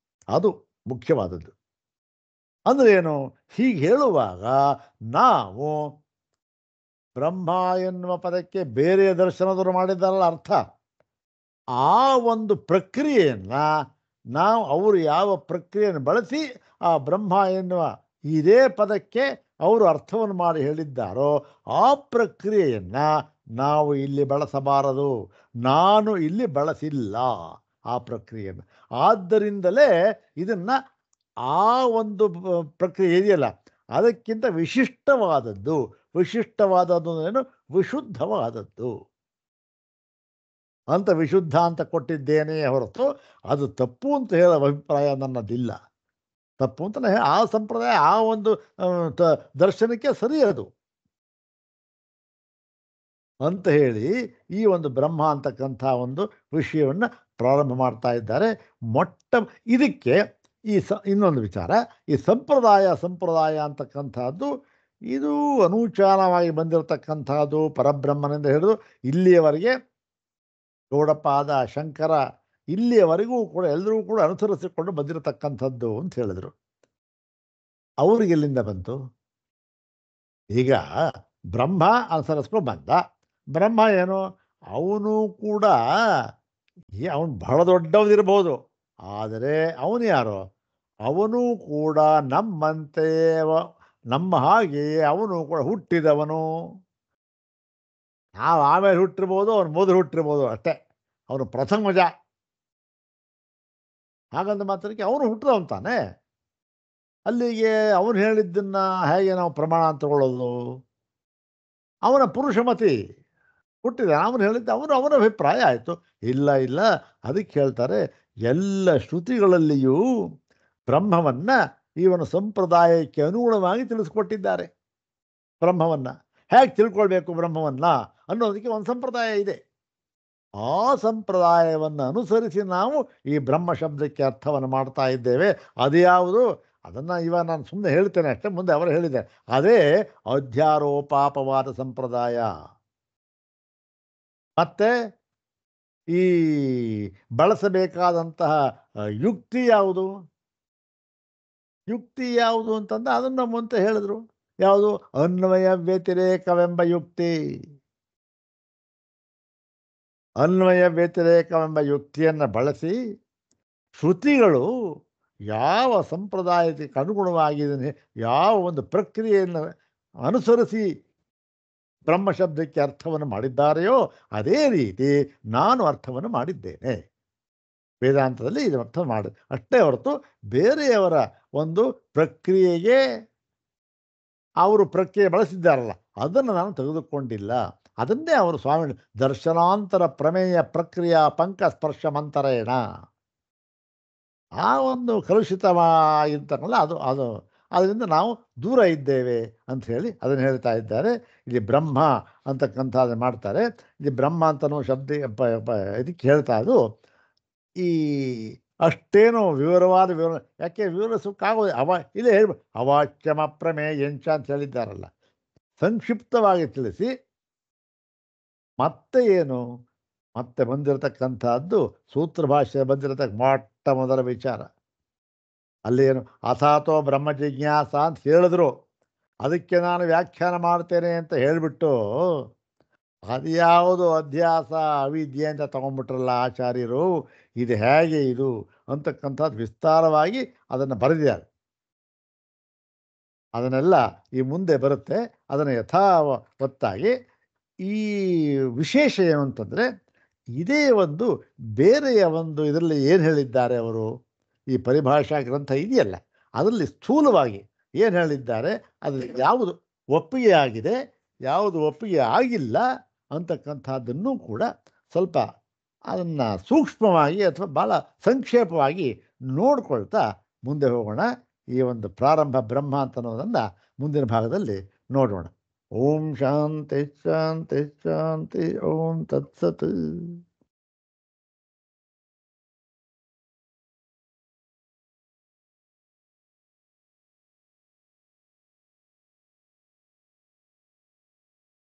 ಅದು ಮುಖ್ಯವಾದದ್ದು. ಅಂದರೆ ಏನು? ಹೀಗೆ ಹೇಳುವಾಗ ನಾವು ಬ್ರಹ್ಮ ಎನ್ನುವ ಪದಕ್ಕೆ ಬೇರೆ ದರ್ಶನದವರು ಮಾಡಿದ್ದಾರಲ್ಲ ಅರ್ಥ, ಆ ಒಂದು ಪ್ರಕ್ರಿಯೆಯನ್ನು ನಾವು ಅವರು ಯಾವ ಪ್ರಕ್ರಿಯೆಯನ್ನು ಬಳಸಿ ಆ ಬ್ರಹ್ಮ ಎನ್ನುವ ಇದೇ ಪದಕ್ಕೆ ಅವರು ಅರ್ಥವನ್ನು ಮಾಡಿ ಹೇಳಿದ್ದಾರೋ ಆ ಪ್ರಕ್ರಿಯೆಯನ್ನು ನಾವು ಇಲ್ಲಿ ಬಳಸಬಾರದು. ನಾನು ಇಲ್ಲಿ ಬಳಸಿಲ್ಲ ಆ ಪ್ರಕ್ರಿಯೆಯನ್ನು. ಆದ್ದರಿಂದಲೇ ಇದನ್ನು ಆ ಒಂದು ಪ್ರಕ್ರಿಯೆ ಇದೆಯಲ್ಲ ಅದಕ್ಕಿಂತ ವಿಶಿಷ್ಟವಾದದ್ದು. ವಿಶಿಷ್ಟವಾದದ್ದು ಏನು? ವಿಶುದ್ಧವಾದದ್ದು ಅಂತ ವಿಶುದ್ಧ ಅಂತ ಕೊಟ್ಟಿದ್ದೇನೆ ಹೊರತು ಅದು ತಪ್ಪು ಅಂತ ಹೇಳೋ ಅಭಿಪ್ರಾಯ ನನ್ನದಿಲ್ಲ. ತಪ್ಪು ಅಂತಲೇ ಆ ಸಂಪ್ರದಾಯ ಆ ಒಂದು ದರ್ಶನಕ್ಕೆ ಸರಿ ಅದು ಅಂತ ಹೇಳಿ ಈ ಒಂದು ಬ್ರಹ್ಮ ಅಂತಕ್ಕಂಥ ಒಂದು ವಿಷಯವನ್ನು ಪ್ರಾರಂಭ ಮಾಡ್ತಾ ಇದ್ದಾರೆ. ಇದಕ್ಕೆ ಈ ಇನ್ನೊಂದು ವಿಚಾರ, ಈ ಸಂಪ್ರದಾಯ ಅಂತಕ್ಕಂಥದ್ದು ಇದು ಅನೂಚಾನವಾಗಿ ಬಂದಿರತಕ್ಕಂಥದ್ದು. ಪರಬ್ರಹ್ಮನಿಂದ ಹಿಡಿದು ಇಲ್ಲಿಯವರೆಗೆ ಗೌಡಪಾದ ಶಂಕರ ಇಲ್ಲಿಯವರೆಗೂ ಕೂಡ ಎಲ್ಲರೂ ಕೂಡ ಅನುಸರಿಸಿಕೊಂಡು ಬಂದಿರತಕ್ಕಂಥದ್ದು ಅಂತ ಹೇಳಿದರು. ಅವ್ರಿಗೆ ಎಲ್ಲಿಂದ ಬಂತು? ಈಗ ಬ್ರಹ್ಮ ಅನುಸರಿಸ್ಕೊಂಡು ಬಂದ. ಬ್ರಹ್ಮ ಏನು, ಅವನು ಕೂಡ ಅವನು ಬಹಳ ದೊಡ್ಡವನಿರ್ಬೋದು, ಆದರೆ ಅವನು ಯಾರು? ಅವನು ಕೂಡ ನಮ್ಮಂತೆ ನಮ್ಮ ಹಾಗೆಯೇ ಅವನು ಕೂಡ ಹುಟ್ಟಿದವನು. ನಾವು ಆಮೇಲೆ ಹುಟ್ಟಿರ್ಬೋದು, ಅವನು ಮೊದಲು ಹುಟ್ಟಿರ್ಬೋದು ಅಷ್ಟೇ. ಅವನು ಪ್ರಥಮಜ. ಹಾಗಂದ ಮಾತ್ರಕ್ಕೆ ಅವನು ಹುಟ್ಟಿದವನು ತಾನೆ. ಅಲ್ಲಿಗೆ ಅವನು ಹೇಳಿದ್ದನ್ನ ಹೇಗೆ ನಾವು ಪ್ರಮಾಣ ಅಂತ ತಗೊಳ್ಳೋದು? ಅವನ ಪುರುಷಮತಿ ಹುಟ್ಟಿದ, ಅವನು ಹೇಳಿದ್ದ ಅವನ ಅಭಿಪ್ರಾಯ ಆಯಿತು. ಇಲ್ಲ ಇಲ್ಲ, ಅದಕ್ಕೆ ಹೇಳ್ತಾರೆ ಎಲ್ಲ ಶ್ರುತಿಗಳಲ್ಲಿಯೂ ಬ್ರಹ್ಮವನ್ನು ಇವನ ಸಂಪ್ರದಾಯಕ್ಕೆ ಅನುಗುಣವಾಗಿ ತಿಳಿಸ್ಕೊಟ್ಟಿದ್ದಾರೆ. ಬ್ರಹ್ಮವನ್ನು ಹೇಗೆ ತಿಳ್ಕೊಳ್ಬೇಕು ಬ್ರಹ್ಮವನ್ನು ಅನ್ನೋದಕ್ಕೆ ಒಂದು ಸಂಪ್ರದಾಯ ಇದೆ. ಆ ಸಂಪ್ರದಾಯವನ್ನು ಅನುಸರಿಸಿ ನಾವು ಈ ಬ್ರಹ್ಮ ಶಬ್ದಕ್ಕೆ ಅರ್ಥವನ್ನು ಮಾಡ್ತಾ ಇದ್ದೇವೆ. ಅದು ಯಾವುದು ಅದನ್ನು ಇವಾಗ ನಾನು ಸುಮ್ಮನೆ ಹೇಳ್ತೇನೆ ಅಷ್ಟೇ, ಮುಂದೆ ಅವರು ಹೇಳಿದ್ದಾರೆ. ಅದೇ ಅಧ್ಯಾರೋಪಾಪವಾದ ಸಂಪ್ರದಾಯ. ಮತ್ತೆ ಈ ಬಳಸಬೇಕಾದಂತಹ ಯುಕ್ತಿ ಯಾವುದು? ಯುಕ್ತಿ ಯಾವುದು ಅಂತಂದ್ರೆ ಅದನ್ನು ಮುಂದೆ ಹೇಳಿದ್ರು. ಯಾವುದು? ಅನ್ವಯ ವ್ಯತಿರೇಕವೆಂಬ ಯುಕ್ತಿ. ಅನ್ವಯ ವ್ಯತಿರೇಕವೆಂಬ ಯುಕ್ತಿಯನ್ನು ಬಳಸಿ ಶ್ರುತಿಗಳು ಯಾವ ಸಂಪ್ರದಾಯಕ್ಕೆ ಅನುಗುಣವಾಗಿದ್ದಾನೆ, ಯಾವ ಒಂದು ಪ್ರಕ್ರಿಯೆಯನ್ನು ಅನುಸರಿಸಿ ಬ್ರಹ್ಮಶಬ್ದಕ್ಕೆ ಅರ್ಥವನ್ನು ಮಾಡಿದ್ದಾರೆಯೋ ಅದೇ ರೀತಿ ನಾನು ಅರ್ಥವನ್ನು ಮಾಡಿದ್ದೇನೆ. ವೇದಾಂತದಲ್ಲಿ ಇದು ಅರ್ಥ ಮಾಡಿ ಅಷ್ಟೇ ಹೊರತು ಬೇರೆಯವರ ಒಂದು ಪ್ರಕ್ರಿಯೆಗೆ ಅವರು ಪ್ರಕ್ರಿಯೆ ಬಳಸಿದ್ದಾರಲ್ಲ ಅದನ್ನು ನಾನು ತೆಗೆದುಕೊಂಡಿಲ್ಲ. ಅದನ್ನೇ ಅವರು ಸ್ವಾಮಿ ದರ್ಶನಾಂತರ ಪ್ರಮೇಯ ಪ್ರಕ್ರಿಯಾ ಪಂಕ ಸ್ಪರ್ಶ ಮಂತರೇಣ, ಆ ಒಂದು ಕಲುಷಿತವಾಗಿರ್ತಕ್ಕಲ್ಲ ಅದು ಅದರಿಂದ ನಾವು ದೂರ ಇದ್ದೇವೆ ಅಂತ ಹೇಳಿ ಅದನ್ನು ಹೇಳ್ತಾ ಇದ್ದಾರೆ. ಇಲ್ಲಿ ಬ್ರಹ್ಮ ಅಂತಕ್ಕಂಥದ್ದು ಮಾಡ್ತಾರೆ. ಇಲ್ಲಿ ಬ್ರಹ್ಮ ಅಂತನೋ ಶಬ್ದ ಇದಕ್ಕೆ ಹೇಳ್ತಾ ಅದು ಈ ಅಷ್ಟೇನೋ ವಿವರವಾದ ಯಾಕೆ ವಿವರಿಸೋಕ್ಕಾಗೋದು ಇಲ್ಲೇ ಹೇಳ್ಬೋದು. ಅವಾಚ್ಯಮ ಪ್ರಮೇಯಂಚ ಅಂತ ಹೇಳಿದ್ದಾರಲ್ಲ, ಸಂಕ್ಷಿಪ್ತವಾಗಿ ತಿಳಿಸಿ ಮತ್ತೆ ಏನು ಮತ್ತೆ ಬಂದಿರತಕ್ಕಂಥದ್ದು ಸೂತ್ರ ಭಾಷೆ ಬಂದಿರತಕ್ಕ ಮೊಟ್ಟ ಮೊದಲ ವಿಚಾರ. ಅಲ್ಲೇನು ಅಥಾತೋ ಬ್ರಹ್ಮ ಜಿಜ್ಞಾಸ ಅಂತ ಹೇಳಿದ್ರು, ಅದಕ್ಕೆ ನಾನು ವ್ಯಾಖ್ಯಾನ ಮಾಡ್ತೇನೆ ಅಂತ ಹೇಳಿಬಿಟ್ಟು ಅದ್ಯಾವುದು ಅಧ್ಯಾಸ ಅವಿದ್ಯೆ ಅಂತ ತಗೊಂಡ್ಬಿಟ್ರಲ್ಲ ಆಚಾರ್ಯರು. ಇದು ಹೇಗೆ ಇದು ಅಂತಕ್ಕಂಥದ್ದು ವಿಸ್ತಾರವಾಗಿ ಅದನ್ನು ಬರೆದಿದ್ದಾರೆ. ಅದನ್ನೆಲ್ಲ ಈ ಮುಂದೆ ಬರುತ್ತೆ. ಅದನ್ನು ಯಥಾವತ್ತಾಗಿ ಈ ವಿಶೇಷ ಏನು ಅಂತಂದರೆ ಇದೇ ಒಂದು ಬೇರೆಯ ಒಂದು ಇದರಲ್ಲಿ ಏನು ಹೇಳಿದ್ದಾರೆ ಅವರು, ಈ ಪರಿಭಾಷಾ ಗ್ರಂಥ ಇದೆಯಲ್ಲ ಅದರಲ್ಲಿ ಸ್ಥೂಲವಾಗಿ ಏನು ಹೇಳಿದ್ದಾರೆ, ಅದರಲ್ಲಿ ಯಾವುದು ಒಪ್ಪಿಗೆ ಆಗಿದೆ, ಯಾವುದು ಒಪ್ಪಿಗೆ ಆಗಿಲ್ಲ ಅಂತಕ್ಕಂಥದ್ದನ್ನು ಕೂಡ ಸ್ವಲ್ಪ ಅದನ್ನು ಸೂಕ್ಷ್ಮವಾಗಿ ಅಥವಾ ಭಾಳ ಸಂಕ್ಷೇಪವಾಗಿ ನೋಡ್ಕೊಳ್ತಾ ಮುಂದೆ ಹೋಗೋಣ. ಈ ಒಂದು ಪ್ರಾರಂಭ ಬ್ರಹ್ಮ ಅಂತ ಅನ್ನೋದನ್ನು ಮುಂದಿನ ಭಾಗದಲ್ಲಿ ನೋಡೋಣ. ಓಂ ಶಾಂತಿ ಶಾಂತಿ ಶಾಂತಿ. ಓಂ ತತ್ಸತ್.